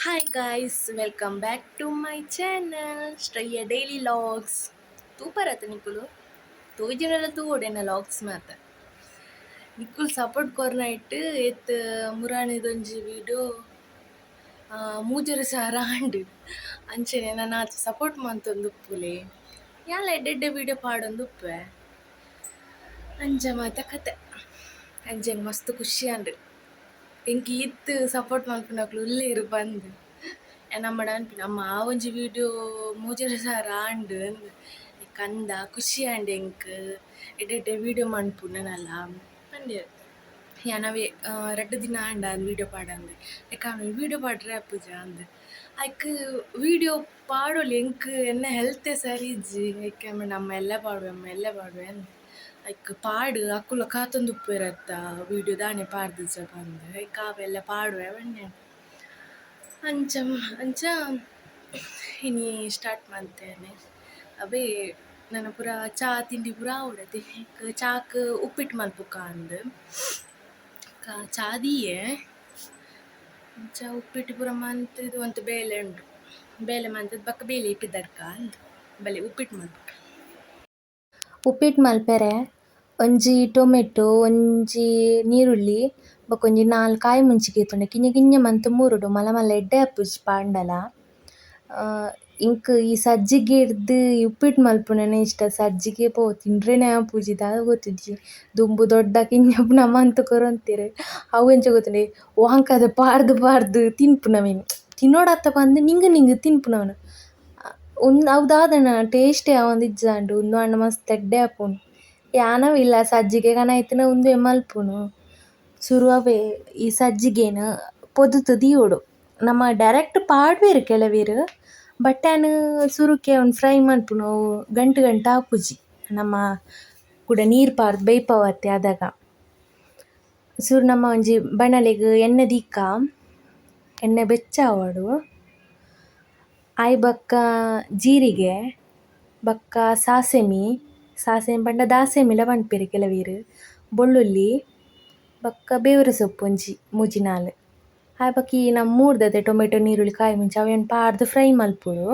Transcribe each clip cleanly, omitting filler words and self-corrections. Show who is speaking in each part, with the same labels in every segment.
Speaker 1: Hi guys, welcome back to my channel. Straya Daily Logs. तू परत निकुल तू विजयला तू ओडेना लॉग्स मात निकुल सपोर्ट करना इट मुरानी दोंजी वीडियो ಮೂಜರ ಸಾರಾಂಡ್ ಅಂಚನೆ ನಾನು ಆತ ಸಪೋರ್ಟ್ ಮಂತೊಂದು ಉಪ್ಪುಲೆ ಯಾಲ ಎಡ್ಡೆಡ್ಡೆ ವಿಡಿಯೋ ಪಾಡೊಂದು ಉಪ್ಪೆ ಅಂಚ ಮಾತ ಕತೆ ಅಂಚನೆ ಮಸ್ತ್ ಖುಷಿ ಅಂಡ್ ಎಂಕ್ ಈತ್ ಸಪೋರ್ಟ್ ಮಲ್ಪುನಕ್ಲು ಉಲ್ಲೇರು ಬಂದು ನಮ್ಮಡ ಅನ್ಪಿನ ಅಮ್ಮ ಆ ಒಂಜಿ ವಿಡಿಯೋ ಮೂಜರ ಸಾರ ಆಂಡ್ ಕಂದ ಖುಷಿ ಆಂಡ್ ಎಂಕ್ ಎಡ್ಡೆಡ್ಡೆ ವಿಡಿಯೋ ಮನ್ಪುನನಲ್ಲ ಅಂಡೆ ಯಾನವೇ ರಡ್ಡು ದಿನ ಆಂಡ ಅಂದ್ ವಿಡಿಯೋ ಪಾಡಂದು ಯಾಕಂದ್ರೆ ವಿಡಿಯೋ ಪಾಡ್ರೆ ಅಪ್ಪುಜ ಅಂದ್ ಐಕ್ ವಿಡಿಯೋ ಪಾಡೋಲಿ ಎಂಕ್ ಎನ್ನ ಹೆಲ್ತೆ ಸರಿ ಇಜ್ಜಿ ಯಾಕೆ ನಮ್ಮ ಎಲ್ಲ ಪಾಡುವೆ ಅಂದ್ ಐಕ್ ಪಾಡು ಅಕ್ಕುಲ ಕಾತೊಂದು ಉಪ್ಪುರತ್ತ ವಿಡಿಯೋ ದಾಣೆ ಪಾಡ್ದಿಜ್ಜ ಬಂದು ಐಕ್ ಅವೆಲ್ಲ ಪಾಡುವೆ ಬಣ್ಣೆ ಅಂಚ ಅಂಚ ಇನಿ ಸ್ಟಾರ್ಟ್ ಮಾಡ್ತೇನೆ ಅವೇ ನನ್ನ ಪೂರ ಚಾ ತಿಂಡಿ ಪೂರ ಆವಡತೆ ಚಾಕ್ ಉಪ್ಪಿಟ್ಟು ಮಲ್ಪುಕ ಅಂದ್ ಚಾ ದಿಯೆ ಅಂಚ ಉಪ್ಪಿಟ್ಟು ಪೂರ ಮಂತಿದ್ದು ಒಂದು ಬೇಲೆ ಉಂಡು ಬೇಲೆ ಮಂತದ್ದು ಬಕ್ಕ ಬೇಲೆ ಇಟ್ಟಿದ್ದಡ್ಕ ಅಂದ್ ಬಲೆ ಉಪ್ಪಿಟ್ಟು ಮಲ್ಪುಕ
Speaker 2: ಉಪ್ಪಿಟ್ಟು ಮಲ್ಪೆರೆ ಒಂಜಿ ಟೊಮೆಟೊ ಒಂಜಿ ನೀರುಳ್ಳಿ ಬೊಕೊಂಜಿ 4 ಕಾಯಿ ಮುಂಚಿಕೆ ಇತ್ತುಂಡೆ ಕಿಂಜ ಕಿಂಜ ಮಂತ್ ಮೂರುಡು ಮಲ್ಲ ಮಲ್ಲ ಎಡ್ಡೆ ಆಪುಜಿ ಪಾಂಡಲ ಇಂಕ್ ಈ ಸಜ್ಜಿಗೆ ಇಡ್ದು ಈ ಉಪ್ಪಿಟ್ಟು ಮಲ್ಪುನನೆ ಇಷ್ಟ. ಸಜ್ಜಿಗೆ ಪೋ ತಿಂಡ್ರೆನೆ ಆಪುಜಿ ದಾದ ಗೊತ್ತಿಜ್ಜಿ ದುಂಬು ದೊಡ್ಡ ಕಿಂಜಪುನ ಮಂತ್ ಕೊರೊಂತೆರ್ ಅವು ಎಂಚ ಗೊತ್ತುಂಡೆ ವಾಂಕದ ಪಾರ್ದು ತಿನ್ಪುನವೆನ್ ತಿನ್ನೋಡತ್ತ ಪಂದ್ ನಿಂಗ್ ತಿನ್ಪುನವನು ಅವು ದಾದನ ಟೇಸ್ಟೇ ಅವೊಂದು ಇಜ್ಜಾಂಡು ಉಂದು ಮಸ್ತ್ ಎಡ್ಡೆ ಆಪುಂಡು ಯಾನವಿಲ್ಲ ಸಜ್ಜಿಗೆ ಕನಯಿತ್ತಿನ ಉಂದು ಮಲ್ಪುನು ಸುರು ಅವೇ ಈ ಸಜ್ಜಿಗೆನ್ ಪೊದ್ದುತು ದೀವೊಡು ನಮ ಡೈರೆಕ್ಟ್ ಪಾಡ್ವೆರ್ ಕೆಲವೆರ್ ಬಟ್ ಆ್ಯನ್ ಸುರುಕ್ಕೆ ಅವ್ನು ಫ್ರೈ ಮಲ್ಪುನು ಅವು ಗಂಟು ಆಪುಜಿ ನಮ್ಮ ಕೂಡ ನೀರು ಪಾರ್ದು ಬೇಯ್ಪವತ್ತೆ ಅದಾಗ ಸುರು ನಮ್ಮ ಒಂಜಿ ಬಣಲೆಗ್ ಎಣ್ಣೆ ದೀಕ ಎಣ್ಣೆ ಬೆಚ್ಚ ಆವಡು ಆಯ್ ಬಕ್ಕ ಜೀರಿಗೆ ಬಕ್ಕ ಸಾಸೆಮಿ ಪಂಡ ದಾಸೆಮಿಲ ಪನ್ಪೆರ್ ಕೆಲವೆರ್ ಬೆಳ್ಳುಳ್ಳಿ ಬಕ್ಕ ಬೇವರೆ ಸೊಪ್ಪು ಒಂಜಿ ಮೂಜಿನಾಲ್ ಆಯ್ ಬಕ್ಕ ಈ ನಮ್ ಮೂಡ್ದದೆ ಟೊಮೆಟೊ ನೀರುಳ್ಳಿ ಕಾಯಿ ಮುಂಚಿ ಅವೆನ್ ಪಾರ್ದು ಫ್ರೈ ಮಲ್ಪುಡು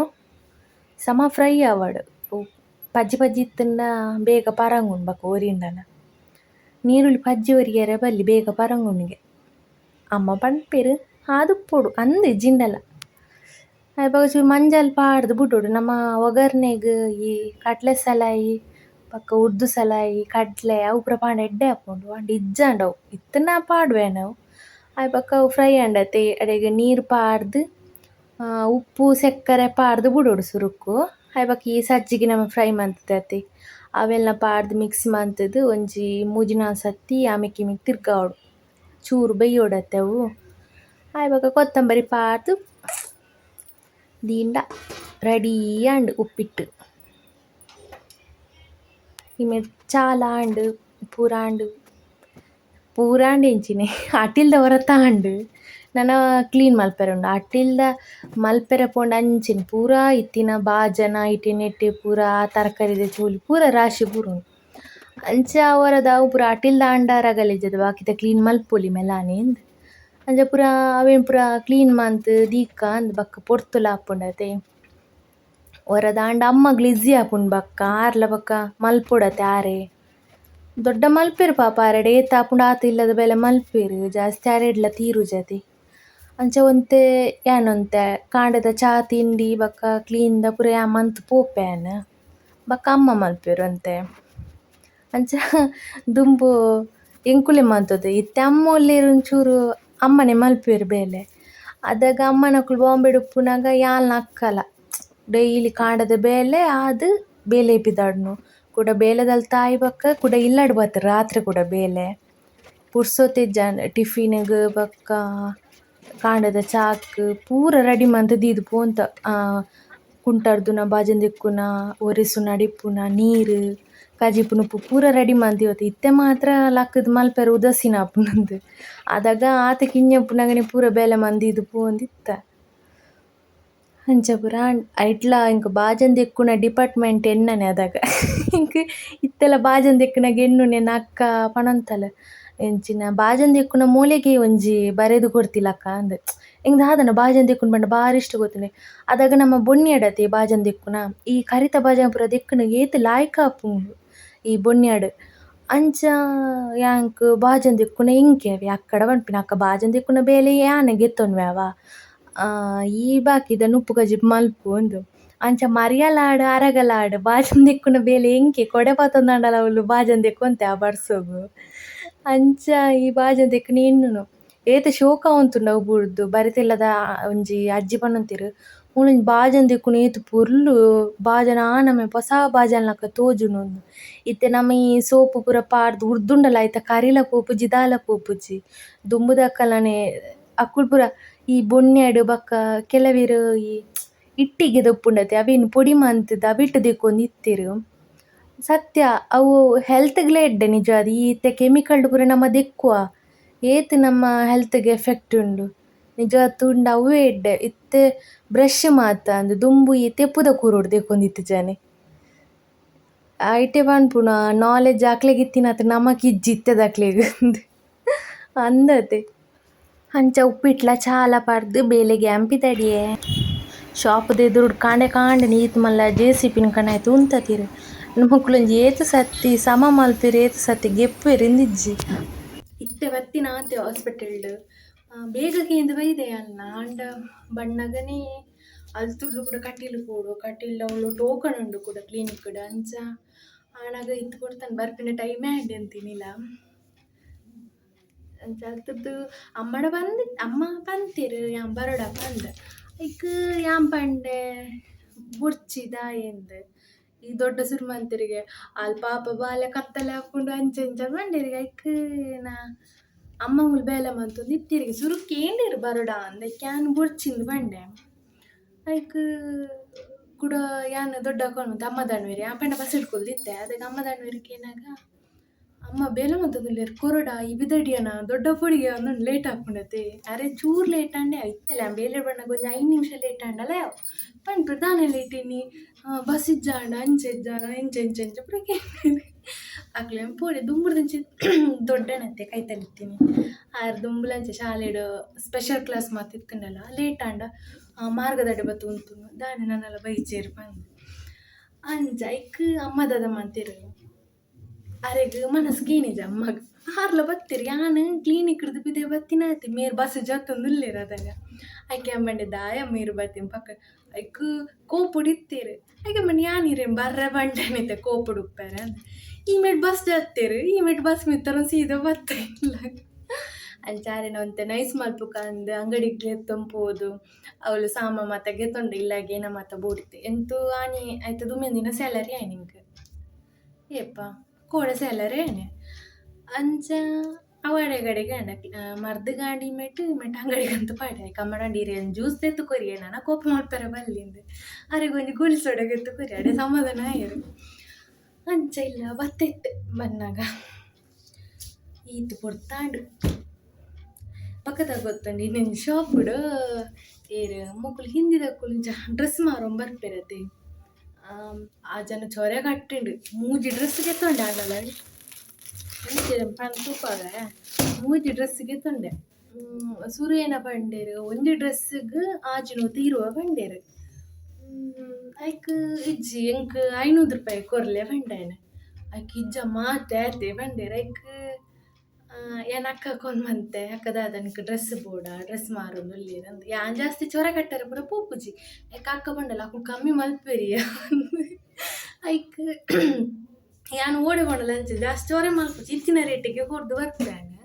Speaker 2: ಸಮ ಫ್ರೈ ಆವಡ್ ಪಜ್ಜಿ ಇತ್ತಂಡ ಬೇಗ ಪರಂಗುಂಡು ಬಕ್ಕ ಒರಿಯಿಂಡಲ ನೀರುಳ್ಳಿ ಪಜ್ಜಿ ಒರಿಯರೆ ಬಲ್ಲಿ ಬೇಗ ಪರಂಗುನಿಗೆ ಅಮ್ಮ ಪನ್ಪೆರ್ ಆದುಪ್ಪೊಡು ಅಂದ್ ಜಿಂಡಲ ಆಯ್ ಬಕ್ಕ ಚೂರು ಮಂಜಲ್ ಪಾಡ್ದ್ ಬುಡೊಡು ನಮ್ಮ ಒಗರ್ನೆಗ್ ಈ ಕಡ್ಲೆ ಸಲಾಯಿ ಬಕ್ಕ ಉರ್ದು ಸಲಾಯಿ ಕಡ್ಲೆ ಅವು ಪೂರ ಪಾಂಡ ಎಡ್ಡೆ ಆಪುಂಡು ಆಂಡ ಇಜ್ಜಾಂಡ್ ಅವು ಇತ್ತುಂಡ ಪಾಡುವೆನ್ ಅವು ಆಯ್ ಬಕ್ಕ ಅವು ಫ್ರೈ ಆಂಡತೆ ಅಡೆಗ್ ನೀರು ಪಾರ್ದ್ ಉಪ್ಪು ಸೆಕ್ಕರೆ ಪಾರ್ದ್ ಬುಡೊಡು ಸುರುಕು ಆಯ್ ಬಕ್ಕ ಈ ಸಜ್ಜಿಗೆ ನಮ ಫ್ರೈ ಮಂತುದತೆ ಅವೆಲ್ಲ ಪಾರ್ದ್ ಮಿಕ್ಸ್ ಮಂತುದು ಒಂಜಿ ಮೂಜಿನಾಲ್ ಸತಿ ಆಮೆಕ್ ಈಮೆಕ್ ತಿರ್ಗಾವೊಡು ಚೂರು ಬೇಯ್ಯೋಡತೆ ಅವು ಆಯ್ ಬಕ್ಕ ಕೊತ್ತಂಬರಿ ಪಾರ್ದ್ ದೀಂಡ ರೆಡಿ ಆಂಡ್ ಉಪ್ಪಿಟ್ಟು ಇಮೆಡ್ ಚಾಲ ಆಂಡ್ ಪೂರಾಂಡ್ ಎಂಚಿನೆ ಅಟಿಲ್ದ ಹೊರತಾಂಡ್ ನನ ಕ್ಲೀನ್ ಮಲ್ಪೆರೆ ಉಂಡು ಅಟಿಲ್ದ ಮಲ್ಪೆರೆ ಪೋಂಡ ಅಂಚಿನ ಪೂರ ಇತ್ತಿನ ಬಾಜನ ಇಟೆ ನೆಟ್ಟೆ ಪೂರ ತರಕಾರಿದ ಚೂಲಿ ಪೂರ ರಾಶಿ ಪೂರ ಉಂಡು ಅಂಚ ಅವರದ ಅವು ಪೂರ ಅಟಿಲ್ದ ಆಂಡ ರಗಲೆಜ್ಜದ ಬಾಕಿದ ಕ್ಲೀನ್ ಮಲ್ಪೊಲಿ ಮೆಲಾನೆ ಇಂದ್ ಅಂಚ ಪೂರ ಅವೆನ್ ಪೂರ ಕ್ಲೀನ್ ಮಂತ್ ದೀಕ ಅಂದ್ ಬಕ್ಕ ಪೊರ್ತುಲ ಆಪುಂಡತೆ ಒರದ ಆಂಡ ಅಮ್ಮಗ್ಲ ಈಸಿ ಆಪುಂಡು ಬಕ್ಕ ಆರ್ಲ ಬಕ್ಕ ಮಲ್ಪೊಡತೆ ಆರೆ ದೊಡ್ಡ ಮಲ್ಪೆರ್ ಪಾಪ ಆರೆಡ್ ಏತ್ ಆಪುಂಡು ಆತ ಇಲ್ಲದ ಬೆಲೆ ಮಲ್ಪೆರ್ ಜಾಸ್ತಿ ಆರೆಡ್ಲ ತೀರುಜತೆ ಅಂಚ ಒಂತೆ ಯಾನೊಂತೆ ಕಾಂಡೆದ ಚಾ ತಿಂಡಿ ಬಕ್ಕ ಕ್ಲೀನ್ದ ಪೂರ ಮಂತ್ ಪೋಪೆನ್ ಬಕ್ಕ ಅಮ್ಮ ಮಲ್ಪೆರ್ ಅಂತೆ ಅಂಚ ದುಂಬು ಎಂಕುಲೆ ಮಂತುದು ಇತ್ತೆ ಅಮ್ಮ ಒಲ್ಲೆರ್ ಒಂಚೂರು ಅಮ್ಮನೆ ಮಲ್ಪೆರ್ ಬೇಲೆ ಅದಾಗ ಅಮ್ಮನಕುಲು ಬಾಂಬೆಡ್ ಉಪ್ಪುನಾಗ ಯಾಲ್ನ ಅಕ್ಕಲ ಡೈಲಿ ಕಾಂಡದ ಬೇಲೆ ಆದ್ ಬೇಲೆ ಇಪ್ಪಿದಾಡ್ನು ಕೂಡ ಬೇಲೆದಲ್ ತಾಯಿ ಬಕ್ಕ ಕೂಡ ಇಲ್ಲಡ್ ಬತ್ತರ ರಾತ್ರಿ ಕೂಡ ಬೇಲೆ ಪುರ್ಸೊತ್ತಿಜ್ಜಾಂಡ್ ಟಿಫಿನ್ಗ್ ಬಕ್ಕ ಕಾಂಡದ ಚಾಕ್ ಪೂರ ರೆಡಿ ಮಂತ್ ದೀದ್ ಪೋಂತ ಕುಂಟರ್ದುನ ಬಾಜಂದಿಕ್ಕುನ ಒರಿಸುನ ಡಿಪ್ಪುನ ನೀರ್ ಕಜಿಪುನ ಉಪ್ಪು ಪೂರ ರೆಡಿ ಮಂತ್ ಇವತ್ತು ಇತ್ತೆ ಮಾತ್ರ ಲಕ್ಕದ್ ಮಲ್ಪೆರೆ ಉದಸಿನ ಆಪುಂಡು ಅದಾಗ ಆತ ಕಿಂಜಪ್ಪುನಗನೆ ಪೂರ ಬೇಲೆ ಮಂದಿದ್ ಪೋಂದಿತ್ತ ಅಂಚ ಪೂರ ಐಟ್ಲ ಇಂಕ್ ಬಾಜಂದಿಕ್ಕುನ ಡಿಪಾರ್ಟ್ಮೆಂಟ್ ಎನ್ನನೆ ಅದಾಗ ಇಂಕ್ ಇತ್ತೆಲ ಬಾಜಂದಿಕ್ಕುನಗ ಎನ್ನುನೆ ಅಕ್ಕ ಪನೊಂತಲ ಎಂಚಿನ ಬಾಜಂದಿಕ್ಕುನ ಮೂಲೆಗೆ ಒಂಜಿ ಬರೆದು ಕೊರ್ತಿಲಕ್ಕ ಅಂದ್ ಎಂಕ್ ದಾದನ ಬಾಜನ್ ದೆಕ್ಕುನು ಪಂಡ ಬಾರಿ ಇಷ್ಟ ಗೊತ್ತುಂಡೆ. ಅದಾಗ ನಮ್ಮ ಬೊಣ್ಯಡತೆ ಬಾಜನ್ ದೆಕ್ಕುನ ಈ ಕರಿತ ಬಾಜನ್ ಪೂರ ದೆಕ್ಕುನ ಏತ್ ಲಾಯ್ಕ್ ಆಪುಂಡು ಈ ಬೊಣ್ಯಡ್. ಅಂಚ ಯಾಂಕ್ ಬಾಜನ್ ದೆಕ್ಕುನ ಎಂಕೆ ಅವೆ ಅಕ್ಕಡ ಪನ್ಪಿನ ಅಕ್ಕ ಬಾಜನ್ ದೆಕ್ಕುನ ಬೇಲೆ ಯಾನೆ ಗೆತ್ತೊನ್ವೆ ಅವ. ಈ ಬಾಕಿದ ಉಪ್ಪು ಗಜಿ ಮಲ್ಪುಂದು ಅಂಚ ಮರಿಯಲಾಡ್ ಅರಗಲಾಡ್ ಬಾಜನ್ ದೆಕ್ಕುನ ಬೇಲೆ ಎಂಕೆ ಕೊಡೆ ಪತೊಂದಾಂಡಲ ಅವ್ಲು ಬಾಜನ್ ದೆಕ್ಕೊಂತೆ ಆ ಬರ್ಸೋಗು. ಅಂಚ ಈ ಬಾಜನ್ ದೆಕ್ಕುನ ಎನ್ನುನು ಏತ್ ಶೋಕ ಉಂತುಂಡು ಅವು ಬುರ್ದು ಬರಿತೆಲ್ಲದ ಒಂಜಿ ಅಜ್ಜಿ ಪನ್ನೊಂತೆರ್ ಮೂಲೊಂಜಿ ಬಾಜನ್ ದೆಕ್ಕುನ ಏತ್ ಪೊರ್ಲು ಬಾಜನ ನಮೆ ಪೊಸ ಬಾಜನ್ ಲಕ ತೋಜುಂಡು. ಇತ್ತೆ ನಮ ಈ ಸೋಪು ಪೂರ ಪಾರ್ದ್ ಉರ್ದುಂಡಲ ಐತ ಕರಿಲ ಪೋಪುಜಿ ದಾಲ ಪೋಪುಜಿ ದುಂಬುದಕ್ಕಲನೆ ಅಕ್ಕುಲು ಪೂರ ಈ ಬೊಣ್ಯಡ್ ಬಕ್ಕ ಕೆಲವೆರ್ ಈ ಇಟ್ಟಿಗೆ ದೆಪ್ಪುಂಡತೆ ಅವೆನ್ ಪೊಡಿ ಮಂತುದು ಅವಿಟ್ ದೆಕ್ಕೊಂದ್ ಇತ್ತೆರ್. ಸತ್ಯ ಅವು ಹೆಲ್ತ್‌ಗ್ಲೇ ಎಡ್ಡೆ ನಿಜವಾದ್ ಈ ಇತ್ತೆ ಕೆಮಿಕಲ್‌ಡು ಪೂರ ನಮ ದೆಕ್ಕುವ ಏತ್ ನಮ್ಮ ಹೆಲ್ತ್‌ಗೆ ಎಫೆಕ್ಟ್ ಉಂಡು ನಿಜವಾದ್ ತೂಂಡ ಅವೇ ಎಡ್ಡೆ. ಇತ್ತೆ ಬ್ರಷ್ ಮಾತ ದುಂಬು ಈ ತೆಪ್ಪುದ ಕೂರೊಡು ದೆಕ್ಕೊಂದ್ ಇತ್ತಿಜಾನೆ ಐಟೆ ಪನ್ಪುನ ನಾಲೆಡ್ಜ್ ಅಕ್ಲೆಗ್ ಇತ್ತಿನಾತ್ ನಮಕ್ ಇಜ್ಜಿ ಇತ್ತೆದಕ್ಲೆಗ್ ಅಂದತೆ. ಅಂಚ ಉಪ್ಪಿಟ್ಲ ಚಾಲ ಪಾರ್ದ್ ಬೇಲೆಗೆ ಅಂಪಿತಡಿಯೆ ಶಾಪ್‌ದ ಎದುರುಡು ಕಾಂಡೆ ಕಾಂಡೆನೆ ಈತ್ ಮಲ್ಲ ಜೆಸಿಪಿನ್ ಕಣಾಯ್ತು ಉಂತತಿರ್ ನಮಕ್ಲೊಂಜಿ ಏತ್ ಸತ್ತಿ ಸಮ ಮಲ್ಪೆರ್ ಏತ್ ಸತ್ತಿ ಗೆಪ್ಪೆರ್ ಇಂದಿಜ್ಜಿ. ಇತ್ತೆ ಬತ್ತಿನ ಆತೆ ಹಾಸ್ಪಿಟಲ್ಡ್ ಬೇಗ ಕೇಂದು ಬೈದೆ ಅನ್ನ ಆಂಡ ಬಣ್ಣಗನೆ ಅಲ್ತುರ್ದು ಕೂಡ ಕಟೀಲು ಪೋಡು ಕಟೀಲ್‌ಲ ಅವ್ಲು ಟೋಕನ್ ಉಂಡು ಕೂಡ ಕ್ಲಿನಿಕ್‌ಡ್ ಅಂಚ ಆಣಗ ಇತ್ತು ಕೊಡ್ತಾನೆ ಬರ್ಪಿನ ಟೈಮೇ ಆಂಡೆ ಅಂತಿನಿಲ್ಲ. ಅಂಚ ಅಲ್ತುರ್ದು ಅಮ್ಮ ಪಂತೆರ್ ಯಾನ್ ಬರೋಡ ಪಂದ್ ಐಕ್ ಯಾನ್ ಪಂಡೆ ಬುರ್ಚಿದ ಎಂದ್ ಈ ದೊಡ್ಡ ಸುರ್ಮಂತರಿಗೆ ಅಲ್ ಪಾಪ ಬಾಲೆ ಕತ್ತಲೆ ಹಾಕೊಂಡು ಅಂಚ ಇಂಚ ಮಂಡೆರಿಗೆ ಐಕ್ ನಾ ಅಮ್ಮ ಮುಲ್ ಬೇಲೆ ಮಂತೊಂದು ಇತ್ತಿರಿಗೆ ಸುರುಕ್ ಏಂಡೆರ್ ಬರೋಡ ಅಂದ್ ಐಕ್ ಯಾನ್ ಬುರ್ಚಿಂದ್ ಪಂಡೆ ಐಕ್ ಕುಡ ಯಾನ್ ದೊಡ್ಡ ಅಕೌಂಟ್ ಅಮ್ಮ ದಾಣ್ವೇರಿ ಆ ಪಂಡ ಬಸ್ ಇಟ್ಕೊಳ್ದಿತ್ತೆ ಅದಕ್ಕೆ ಅಮ್ಮ ದಾಣ್ವೇರಿಕೆ ಏನಾಗ ಅಮ್ಮ ಬೇಲೆ ಮಂತೊಂದುಲ್ಲೆರ್ ಕೊರಡ ಈ ಬಿದಡಿಯನ ದೊಡ್ಡ ಪೊಡಿಗೆ ಒಂದೊಂದು ಲೇಟ್ ಹಾಕೊಂಡತೆ ಅರೆ ಚೂರ್ ಲೇಟ್ ಆಂಡೆ ಐತೆಲ್ಲ ಬೇಲೆ ಬಣ್ಣ ಗೊಂಜಿ 5 ನಿಮಿಷ ಲೇಟ್ ಆಂಡಲ ಯಾವ ಪಂಡ್ರು ದಾನೆ ಲೇಟ್ ಇನಿ ಬಸ್ ಇಜ್ಜಾಂಡ ಅಂಚೆ ಇಜ್ಜಾಂಡ ಎಂಚ ಎಂಚ ಎಂಚ ಪೂರ ಕೇಂದ್ರಿ ಅಕ್ಲೆ ಪೋಡೆ ದುಂಬುರ್ದಿಂಚಿ ದೊಡ್ಡನತ್ತೆ ಕೈತಲಿತ್ತೀನಿ ಆರ್ ದುಂಬುಲಂಚ ಶಾಲೆಡ್ ಸ್ಪೆಷಲ್ ಕ್ಲಾಸ್ ಮಾತಿತ್ತುಂಡಲ ಲೇಟ್ ಆಂಡ ಮಾರ್ಗದಡೆ ಬತ್ತು ಉಂತು ದಾನೆ ನನ್ನೆಲ್ಲ ಬೈಚೇರು ಪಂದ್ ಅಂಚ ಐಕ್ ಅಮ್ಮ ದಾದ ಮಂತೆರ್ ಅರೆಗ್ ಮನಸ್ ಗೀನಿಜ ಅಮ್ಮಗ್ ಹಾರ್ಲ ಬತ್ತಿರ್ ಯಾನ್ ಕ್ಲಿನಿಕ್ ಹಿಡ್ದು ಬಿದೆ ಬತ್ತಿನಾತಿ ಮೇರ್ ಬಸ್ ಜತ್ತೊಂದುಲ್ಲೆರ್ ಅದಾಗ ಐಕೆ ಅಮ್ಮಂಡೆ ದಾಯ ಮೇರು ಬತ್ತಿನ ಪಕ್ಕ ಐಕ್ ಕೋಪುಡು ಇತ್ತೆರ್ ಐಕೆ ಅಮ್ಮಂಡೆ ಯಾನಿರೇನ್ ಬರ್ರೆ ಬಂಡೆನಿತ್ತೆ ಕೋಪುಡು ಉಪ್ಪೇರ ಈ ಮೇಟ್ ಬಸ್ ಜತ್ತೇರ್ ಈ ಮೇಟ್ ಬಸ್ ಮಿತ್ತರ ಸೀದಾ ಬತ್ತ ಇಲ್ಲ ಅಂಚಾರೆನ ಒಂತೆ ನೈಸ್ ಮಲ್ಪುಕ ಅಂದ್ ಅಂಗಡಿಗೆ ಎತ್ತೊಂಪೋದು ಅವಳು ಸಾಮ ಮಾತ ಗೆತ್ತೊಂಡೆ ಇಲ್ಲಾಗೆ ಏನ ಮಾತ ಬೋಡಿತ್ತೆ ಎಂತೂ ಆನಿ ಆಯ್ತು ದುಮ್ಮಿನ ಸ್ಯಾಲರಿ ಆಯ್ ನಿಂಗೆ ಏಪ್ಪ ಕೋಡೆ ಸ್ಯಾಲರಿ ಆಯ್ನೆ ಅಂಚ ಅವಡೆ ಗಡೆಗೆ ಅಂಡ ಮರ್ದ್ ಗಾಡಿ ಮೇಟ್ ಅಂಗಡಿಗಂತ ಪಾಡೆ ಕಮ್ಮಡಂಡಿರಿ ಜ್ಯೂಸ್ ತೆತ್ತು ಕೊರಿಯ ನಾನು ಕೋಪ ಮಾಡ್ತಾರೆ ಬಲ್ಲಿಂದ ಅರೆಗೊಂದು ಗುಳಿಸೊಡಗೆ ಎತ್ತು ಕೊರಿ ಅಡೆ ಸಮಾಧಾನ ಆಯರು ಅಂಚ ಇಲ್ಲ ಬತ್ತೆತ್ತು ಬನ್ನಾಗ ಈತು ಕೊಡ್ತಾಂಡು ಪಕ್ಕದಾಗ ಗೊತ್ತಂಡು ಇನ್ನೊಂದು ಶಾಪ್ ಕೂಡ ಏರು ಮಕ್ಕಳು ಹಿಂದಿದಕ್ಕೂ ಡ್ರೆಸ್ ಮಾರೋನ್ ಬರ್ಪೆರತೆ ಆ ಜನ ಚೊರೆ ಕಟ್ಟಿಂಡು ಮೂಜಿ ಡ್ರೆಸ್ಗೆ ತೊಂಡೆ ಆಗಲ್ಲ ತೂಪಾಗ ಮೂಜಿ ಡ್ರೆಸ್ಸಿಗೆ ತೊಂಡೆ ಸುರೇನ ಬಂಡೇರು ಒಂದು ಡ್ರೆಸ್ಸಿಗೆ ಆಜಿನ ತೀರುವ ಬಂಡೇರು ಐಕ್ ಇಜ್ಜಿ ಎಂಕ್ 500 ರೂಪಾಯಿ ಕೊರ್ಲೆ ಬಂಡೇನೆ ಐಕ್ ಇಜ್ಜ ಮಾತೆ ಬಂಡೇರು ಐಕ್ ಏನ್ ಅಕ್ಕಕೊಂಡ್ ಮಂತೆ ಅಕ್ಕದಾದ ನಿಕ್ ಡ್ರೆಸ್ ಬೋಡ ಡ್ರೆಸ್ ಮಾರೋದು ಒಳ್ಳೆಯದು ಅಂದ್ ಯಾನ್ ಜಾಸ್ತಿ ಚೊರ ಕಟ್ಟಾರೆ ಪೂರ ಪೋಪುಜಿ ಐಕ್ ಅಕ್ಕ ಬಂಡಲ್ಲ ಅಕ್ಕ ಕಮ್ಮಿ ಮಲ್ಪೆರಿಯ ಐಕ್ ಯಾನ್ ಓಡೆ ಬಂಡಲ್ಲ ಅಂಚೆ ಜಾಸ್ತಿ ಚೊರೆ ಮಲ್ಪುಜಿ ಇತ್ತಿನ ರೇಟಿಗೆ ಹೊರ್ದು ಬರ್ಪೇನೆ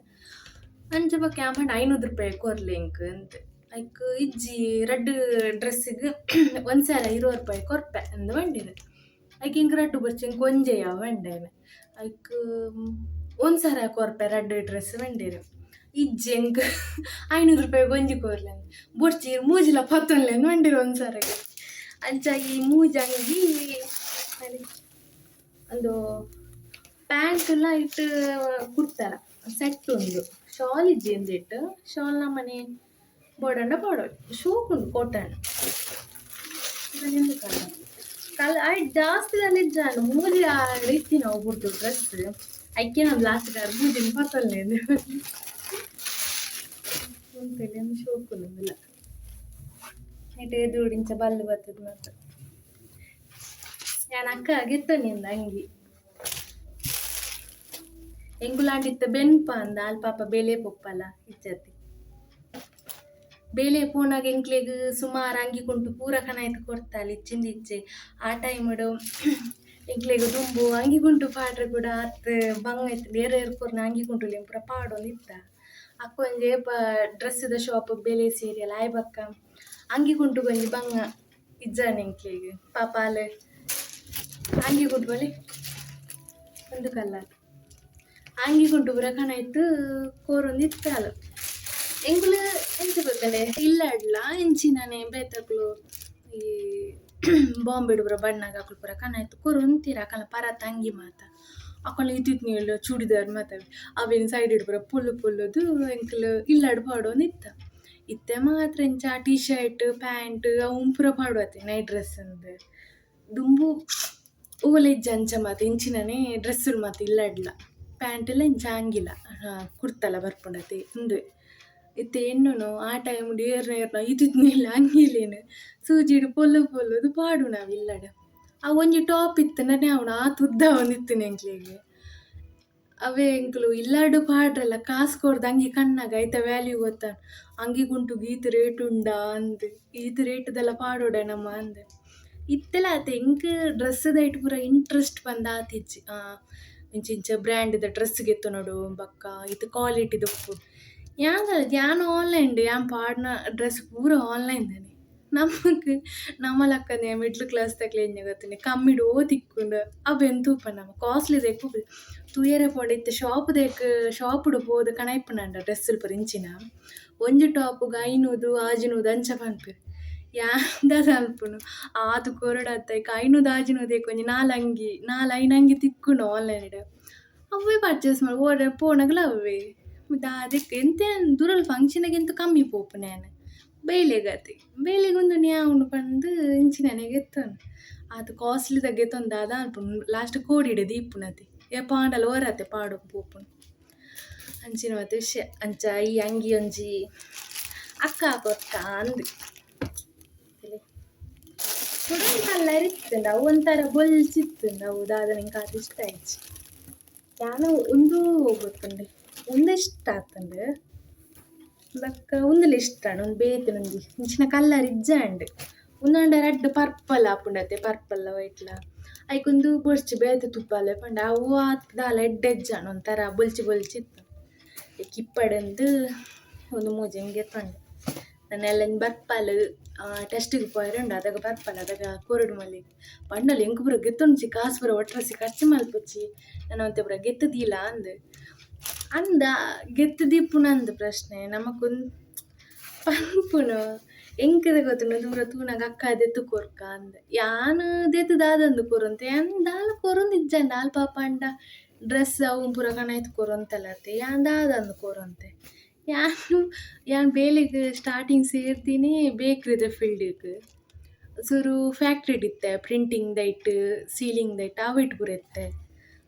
Speaker 2: ಅಂಚ ಬಕ್ಕ ಯಾನ್ ಪಂಡ 500 ರೂಪಾಯಿ ಕೊರ್ಲೆ ಎಂಕ್ ಅಂತ ಐಕ್ ಇಜ್ಜಿ ರಡ್ಡ್ ಡ್ರೆಸ್ಸಿಗೆ 120 ರೂಪಾಯಿ ಕೊರ್ಪೆ ಅಂದ್ ಬಂಡಿರು ಐಕ್ ಇಂಕ್ ರಡ್ಡು ಬರ್ಚಿ ಇಂಕ್ ಒಂಜೆಯ ಬಂಡೇನೆ ಐಕ್ 1,000 ಕೊರ್ಪೆ ರಡ್ಡ್ ಡ್ರೆಸ್ ಬಂಡೇರು ಇಜ್ಜಿ ಎಂಕ್ 500 ರೂಪಾಯಿ ಗೊಂಜಿ ಕೊರ್ಲೆ ಬೊಡ್ಚಿ ಮೂಜಿಲ ಪತ್ತೊನ್ಲೆ ಬಂಡಿರು 1,000ಗೆ ಅಂಚ ಈ ಮೂಜಿ ಅಂಗಿ ಒಂದು ಪ್ಯಾಂಟ್ಲ ಇಟ್ಟು ಕುಡ್ತಾರ ಸೆಟ್ ಉಂಡು ಶಾಲ್ ಇಜ್ಜಿ ಎಂದಿಟ್ಟು ಶಾಲ್ ನಮ್ಮನೆ ಬೋಡಂಡ ಪಾಡೋಡು ಶೋಕುಂಡು ಕೋಟನ್ ಐಟ್ ಜಾಸ್ತಿ ಜನ ಇಜ್ಜಾಂಡು ಮೂಜಿ ರೀತಿ ನಾವು ಬಿಡ್ತು ಡ್ರೆಸ್ ಐಕೆ ನಮ್ಮ ಲಾಸ್ಟ್ ಮೂಜಿನ ಪತ್ತೊಲ್ಲೆ ಶೋಕುಂಡು ಇಲ್ಲ ನೆಟ್ ಎದುರುಡಿಂಚ ಬಲ್ಲು ಬರ್ತದೆ ಮಾತ್ರ ನಾನು ಅಕ್ಕ ಗೆತ್ತನಿಂದ ಅಂಗಿ ಎಂಗುಲಾಂಡಿತ್ತ ಬೆನ್ಪ ಅಂದ ಅಲ್ಪ ಪಾಪ ಬೇಲೆ ಪೊಪ್ಪಲ್ಲ ಇಜ್ಜತಿ ಬೇಲೆ ಪೋನಾಗ ಎಂಕ್ಲೆಗ್ ಸುಮಾರು ಅಂಗಿ ಕೊಂಡು ಪೂರ ಕನಾಯ್ತು ಕೊಡ್ತಾಳೆ ಇಚ್ಚಿಂದ ಇಚ್ಚೆ ಆ ಟೈಮಡು ಎಂಕ್ಲೆಗ್ ದುಂಬು ಅಂಗಿ ಕುಂಟು ಪಾಡ್ರೆ ಕೂಡ ಅತ್ತ ಬಂಗ ಇತ್ತು ಬೇರೆ ಏರ್ಪುರ್ನ ಅಂಗಿ ಕುಂಟು ಪೂರ ಪಾಡೊಂದು ಇತ್ತ ಅಕ್ಕ ಒಂಜಿ ಡ್ರೆಸ್ದ ಶಾಪ್ ಬೆಲೆ ಸೀರಿಯಲ್ ಆಯ್ ಬಕ್ಕ ಅಂಗಿ ಕುಂಟು ಕೊಂಜಿ ಬಂಗ ಇಜ್ಜಾನ ಎಂಕ್ಲೆಗ್ ಪಾಪ ಅಲ್ಲ ಅಂಗಿ ಕುಂಟು ಬಲಿ ಒಂದು ಕಲ್ಲರ್ ಅಂಗಿ ಕುಂಟು ಪೂರ ಕನಾಯ್ತು ಕೋರೊಂದು ಇತ್ತಲ್ಲ ಎಂಗುಲು ಎಂತ ಗೊತ್ತಲೆ ಇಲ್ಲಾಡ್ಲ ಎಂಚಿನನೆ ಬೇತಕ್ಲು ಈ ಬಾಂಬೆ ಪೂರ ಬಣ್ಣಗ ಹಾಕಲು ಪೂರ ಕನಾಯ್ತು ಕೊರೊಂತೀರ ಅಕಲ ಪರತ ಅಂಗಿ ಮಾತ ಅಕಲ ಇತ್ತಿತ್ತು ನೀಳು ಚೂಡಿದಾರ್ ಮಾತಾವಿ ಅವೇನು ಸೈಡ್ ಪೂರ ಪುಲ್ಲು ಪುಲ್ಲುದು ಎಂಕಲು ಇಲ್ಲಾಡು ಪಾಡೋನು ಇತ್ತೆ ಮಾತ್ರ ಎಂಚ ಟೀ ಶರ್ಟ್ ಪ್ಯಾಂಟ್ ಅವು ಪೂರ ಪಾಡುವತ್ತೆ ನೈಟ್ ಡ್ರೆಸ್ ಅಂದು ದುಂಬು ಓಲೆ ಇಜ್ಜ ಅಂಚ ಮಾತ ಇಂಚಿನನೆ ಡ್ರೆಸ್ಸುಡು ಮಾತ ಇಲ್ಲಾಡ್ಲ ಪ್ಯಾಂಟ್ ಎಲ್ಲ ಇಂಚ ಹಂಗಿಲ್ಲ ಕುರ್ತಲ್ಲ ಬರ್ಪುಂಡತೆ ಒಂದು ಇತ್ತೆ ಎಣ್ಣುನು ಆ ಟೈಮ್ ಏರ್ನ ಇತ್ತಿತ್ತು ನೀಲ್ಲ ಹಂಗಿಲ್ಲೇನು ಸೂಜಿಡು ಪೊಲ್ಲು ಪೊಲ್ಲುದು ಪಾಡು ನಾವು ಇಲ್ಲಡ ಆ ಒಂಜಿ ಟಾಪ್ ಇತ್ತು ನನೆ ಅವನು ಆ ತುದ್ದ ಒಂದಿತ್ತು ಎಂಕ್ಲೆಗೆ ಅವೇ ಎಂಕ್ಲು ಇಲ್ಲಾಡು ಪಾಡ್ರಲ್ಲ ಕಾಸು ಕೊಡ್ದು ಅಂಗಿ ಕಣ್ಣಾಗ ಆಯ್ತಾ ವ್ಯಾಲ್ಯೂ ಗೊತ್ತ ಅಂಗಿ ಗುಂಟು ಗೀತ್ ರೇಟ್ ಉಂಡಾ ಅಂದ್ ಈತ್ ರೇಟ್ದೆಲ್ಲ ಪಾಡೋಡ ನಮ್ಮ ಅಂದ್ ಇತ್ತೆಲ್ಲ ಆತ ಎಂಕ್ ಡ್ರೆಸ್ಸದ ಇಟ್ಟು ಪೂರ ಇಂಟ್ರೆಸ್ಟ್ ಬಂದ ಆತಿಜ್ಜಿ ಇಂಚ ಬ್ರ್ಯಾಂಡ್ದ ಡ್ರೆಸ್ ಗೆತ್ತು ನೋಡು ಬಕ್ಕ ಇದು ಕ್ವಾಲಿಟಿದು ಉಪ್ಪು ಯಾನು ಆನ್ಲೈನ್ ಯಾನ್ ಪಾಡ್ನ ಡ್ರೆಸ್ ಪೂರ ಆನ್ಲೈನ್ ತಾನೆ ನಮಗೆ ನಮ್ಮಲಕ್ಕನೆ ಮಿಡ್ಲ್ ಕ್ಲಾಸ್ ತಕ್ಲೇಂಜ ಗೊತ್ತನೆ ಕಮ್ಮಿಡು ತಿಕ್ಕೊಂಡು ಅವೆಂತೂಪ ನಮ್ಮ ಕಾಸ್ಟ್ಲಿ ತೆಕ್ಕು ತೂಯರೆ ಪೊಡಿತ್ತೆ ಶಾಪುಡು ಪೋದು ಕಣೈಪುನಂಡ ಡ್ರೆಸ್ಸುಲು ಪೂರ ಇಂಚಿನ ಒಂಜಿ ಟಾಪ್ಗೆ 500 600 ಅಂಚ ಪನ್ಪೆರ್ ಯಾಂದಾದ ಅನ್ಪುನು ಆತು ಕೊರಡತ್ತ 500 600 ಕೊಂಜಿ 4 ಅಂಗಿ ತಿಕ್ಕುಂಡು ಆನ್ಲೈನ್ ಅವೇ ಪರ್ಚೇಸ್ ಮಾಡಿ ಓಡ ಪೋನಗಲ ಅವೇ ಅದಕ್ಕೆ ಎಂತ ದೂರಲ್ಲಿ ಫಂಕ್ಷನ್ಗೆ ಎಂತ ಕಮ್ಮಿ ಪೋಪು ನಾನು ಬೇಲೆಗತಿ ಬೇಲೆಗೊಂದು ನ್ಯಾವುಂಡು ಪಂದು ಇಂಚಿನನೆಗೆ ಎತ್ತೊಂದು ಅದು ಕಾಸ್ಟ್ಲಿದಾಗ ಎತ್ತೊಂದು ಅದ ಅನ್ಪುನು ಲಾಸ್ಟ್ ಕೋಡಿಡೆ ದೀಪುನತಿ ಪಾಂಡಲ ಓರತ್ತೆ ಪಾಡು ಪೋಪುನು ಅಂಚಿನ ಮತ್ತೆ ವಿಷಯ ಅಂಚ ಈ ಅಂಗಿ ಒಂಜಿ ಅಕ್ಕ ಕೊತ್ತ ಅಂದು ಸುಡನ್ ಕಲ್ಲರ್ ಇತ್ತಂಡ ಅವು ಒಂಥರ ಬೊಲ್ಚಿತ್ತಂಡ ಅವು ದಾದ ನಿಂಗೆ ಅದು ಇಷ್ಟ ಆಯ್ತು ನಾನು ಒಂದು ಗೊತ್ತುಂಡೆ ಒಂದು ಇಷ್ಟ ಆತಂಡು ಬಕ್ಕ ಒಂದುಲ ಇಷ್ಟ ಒಂದು ಬೇತನೊಂಜಿ ಇಂಚಿನ ಕಲ್ಲರ್ ಇಜ್ಜಾಂಡ್ ಒಂದಾಂಡ ರೆಡ್ ಪರ್ಪಲ್ ಆಪುಂಡತೆ ಪರ್ಪಲ್ ವೈಟ್ಲ ಐಕೊಂದು ಬೊರ್ಚಿ ಬೇತೆ ತುಪ್ಪಲೆ ಪಂಡ ಅವು ಆತ್ದಾಲ ಎಡ್ಡೆಜ್ಜಾಣ ಒಂಥರ ಬೊಲ್ಚಿತ್ತು ಕಿಪ್ಪಡಂದು ಒಂದು ಮೂಜಿ ಹಿಂಗೆ ತಂಡು ನನ್ನೆಲ್ಲ ಬರ್ಪಲ್ ಟೆಸ್ಟಿಗೆ ಪೋಯರುಂಡು ಅದಾಗ ಬರ್ಪಲ್ ಅದಾಗ ಕೊರಡು ಮಲ್ಲಿ ಪಂಡಲ್ಲಿ ಎಂಕು ಪೂರ ಗೆತ್ತೊಂಡ್ಸಿ ಕಾಸು ಪೂರ ಒಟ್ರಸಿ ಖರ್ಚು ಮಲ್ಪಚ್ಚಿ ನಾನು ಅಂತೆ ಪೂರ ಗೆತ್ತದಿಲ್ಲ ಅಂದ ಗೆತ್ತು ದೀಪುನ ಅಂದ ಪ್ರಶ್ನೆ ನಮಕೊಂದು ಪನ್ಪುನು ಎಂಕದ ಗೊತ್ತುಂಡು ದೂರ ತೂನಾಗ ಅಕ್ಕ ದೆತ್ತು ಕೊರ್ಕ ಅಂದ ಯಾನು ದೆತ್ತದಾದಂದು ಕೊರಂತೆ ಯಾನ್ ದಾಲ ಕೊರೊಂದು ಇಜ್ಜಂಡ ಅಲ್ಪ ಪಂಡ ಡ್ರೆಸ್ ಅವು ಪೂರ ಕಣಾಯ್ತು ಕೊರೊಂತಲ್ಲತ್ತೆ ಯಾನ್ ದಾದಂದು ಕೊರಂತೆ ಯಾನ್ ಬೇಲೆಗೆ ಸ್ಟಾರ್ಟಿಂಗ್ ಸೇರ್ತೀನಿ ಬೇಕ್ರಿದ ಫೀಲ್ಡಿಗೆ ಸುರು ಫ್ಯಾಕ್ಟ್ರಿ ಇತ್ತೆ ಪ್ರಿಂಟಿಂಗ್ ದೈಟ್ ಸೀಲಿಂಗ್ ದೈಟ್ ಅವು ಇಟ್ಟು ಪೂರ ಇತ್ತೆ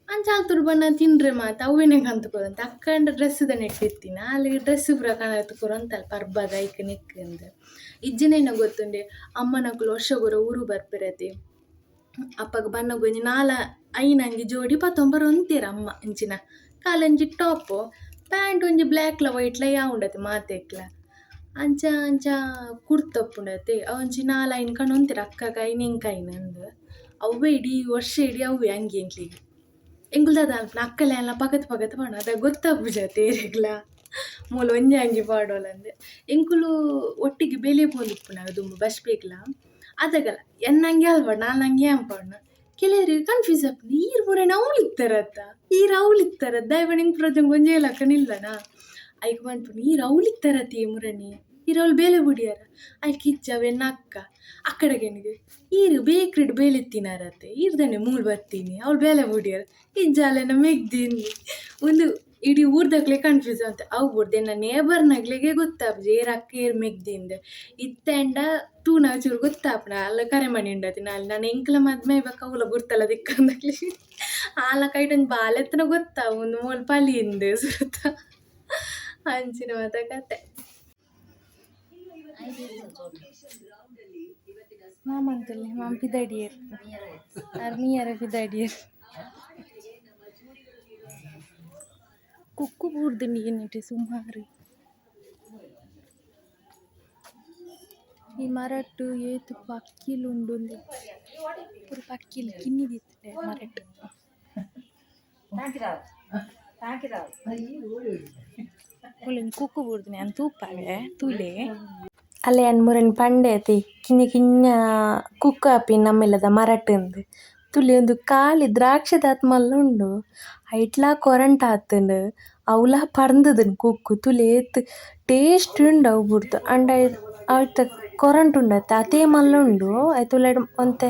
Speaker 2: ಅಂಚಾಲ್ತುಡು ಬಣ್ಣ ತಿನ್ರೆ ಮಾತು ಅವೇನೆ ಕಂತುಕೊರಂತ ಅಕ್ಕಂಡ ಡ್ರೆಸ್ದ ನೆಟ್ಟಿರ್ತೀನಿ ಅಲ್ಲಿ ಡ್ರೆಸ್ ಪೂರ ಕಾಣತ್ತು ಕೊರಂತಲ್ಲ ಪರ್ಬದ ಐಕ್ ನಿಕ್ಕಂದು ಇಜ್ಜನೇನ ಗೊತ್ತುಂಡೆ ಅಮ್ಮನಕುಲು ವರ್ಷಗೊರ ಊರು ಬರ್ಪಿರತಿ ಅಪ್ಪಗ ಬಣ್ಣ ಗೊಂಜಿ 4-5 ಅಂಗಿ ಜೋಡಿ ಪತ್ತೊಂಬರು ಒಂತೀರ ಅಮ್ಮ ಇಂಚಿನ ಕಾಲಂಜಿ ಟಾಪು ಪ್ಯಾಂಟ್ ಒಂಜಿ ಬ್ಲ್ಯಾಕ್ಲ ವೈಟ್ಲ ಉಂಡತಿ ಮಾತೆಕ್ಲ ಅಂಚ ಕುರ್ತಪ್ಪುಂಡತಿ ಅವಂಚಿ 4-5 ಕಣ್ಣು ಒಂತೀರ ಅಕ್ಕಗ 5 ಎಂಕೈನ ಅಂದು ಅವೇ ಇಡೀ ವರ್ಷ ಇಡೀ ಅವೇ ಅಂಗಿ ಎಂಕ್ಲಿಗೆ ಎಂಗುಲ್ದಾದ ಅನ್ಪುನ ಅಕ್ಕಲೆ ಎಲ್ಲ ಪಗತ್ ಪಾಡು ಅದಾಗ ಗೊತ್ತಾಗ್ಬಿಜ ತೇರೆಗ್ಲ ಮೂಲ ಒಂಜಿ ಅಂಗಿ ಪಾಡೋಲಂದೆ ಎಂಕುಲು ಒಟ್ಟಿಗೆ ಬೇಲೆ ಪೋಲಿಪ್ಪುನ ದುಂಬು ಬಸ್ ಬೇಕಲ ಅದಾಗಲ್ಲ ಎನ್ನಂಗೆ ಅಲ್ಪಾಡು 4 ಅಂಗಿ ಪಾಡ್ನ ಕೆಲವರಿಗೆ ಕನ್ಫ್ಯೂಸ್ ಆಪುಂಡು ಈರು ಪೂರ ಅವಳಿತ್ತಾರತ್ತ ಅವಳಿತ್ತಾರ ದಯವ ನಿಂಗೆ ಪ್ರಜಂಗೆ ಒಂಜೇ ಲಕ್ಕನಿಲ್ಲನಾ ಐಕ್ ಮಾಡ್ಪುಂಡು ಅವಳಿತ್ತಾರತಿ ಮುರಣಿ ಅವಳು ಬೇಲೆ ಬುಡಿಯಾರ ಐಕ್ ಇಜ್ಜವೆನ್ನ ಅಕ್ಕಡಗೆನಿಗೆ ಬೇಕ್ರಿಡ್ ಬೇಲೆ ತಿನ್ನಾರತ್ತೆ ಇರ್ದಾನೆ ಮೂಲ್ ಬರ್ತೀನಿ ಅವಳು ಬೇಲೆ ಬುಡಿಯಾರ ಇಜ್ಜಾಲೆನ ಮೆಗ್ದೀನಿ ಒಂದು ಇಡೀ ಊರ್ದಾಗ್ಲೆ ಕನ್ಫ್ಯೂಸ್ ಅಂತ ಅವು ಬುಡ್ದೆ ನನ್ನ ನೇಬರ್ನಾಗ್ಲೆಗೆ ಗೊತ್ತಾಪುಜಿ ಅಕ್ಕ ಮೆಗ್ದಿಂದ ಇತ್ತಂಡ ತೂನ ಚೂರು ಗೊತ್ತಾಪುನ ಅಲ್ಲ ಕರೆ ಮಾಡಿ ಉಂಡತಿ ನಾನು ಎಂಕ್ಲ ಮದ್ಮೆ ಇವಾಗ ಅವಳ ಗುರ್ತಲ್ಲ ದಿಕ್ಕಂದಾಗ್ಲಿ ಆಲ ಕೈಟೊಂದು ಬಾಲೆತ್ತನ ಗೊತ್ತಾವು ಒಂದು ಮೂಲ ಪಲಿಯಿಂದ ಸುತ್ತ ಅಂಚಿನ ಮಾತ ಕತೆ ಮಾಮಂತಲ್ಲಿ ಮಾಮ ಪಿದಡಿಯರ್ ಅರ್ಮಿಯರ ಪಿದಡಿಯರ್ ಕುಕ್ಕು ಬೂರ್ದು ನೀನಿಟ್ಟು ಸುಮಾರು ಈ ಮರಟ್ಟು ಏತು ಪಕ್ಕಿಲುಂಡು ಪೂರ ಪಕ್ಕಿಲು ಕಿನ್ನಿದಿತ್ತೆ ಮರಟ್ಟು ಒಳ್ಳೆ ಕುಕ್ಕು ಬೂರ್ದು ನಾನು ತೂಪಾಗೆ ತೂಲೆ ಅಲ್ಲೇ ಅನ್ಮೂರನ್ ಪಂಡೆ ಐತಿ ಕಿನ್ನ ಕಿನ್ನ ಕುಕ್ಕ ಆಪಿ ನಮ್ಮೆಲ್ಲದ ಮರಟ್ಟಂದು ತುಲಿ ಒಂದು ಕಾಲಿ ದ್ರಾಕ್ಷದಾತ್ ಮಲ್ಲ ಉಂಡು ಐಟ್ಲಾ ಕೊರಂಟ ಆತಂಡು ಅವಲ ಪರ್ಂದದನ್ ಕುಕ್ಕು ತುಲಿ ಏತ್ ಟೇಸ್ಟ್ ಉಂಡು ಅವು ಬಿಡ್ತು ಅಂಡ ಅವತ್ತ ಕೊರಂಟ ಉಂಡತ್ತೆ ಅದೇ ಮಲ್ಲ ಉಂಡು ಆಯ್ತು ಉಳ್ಳಾಡ ಒಂತೆ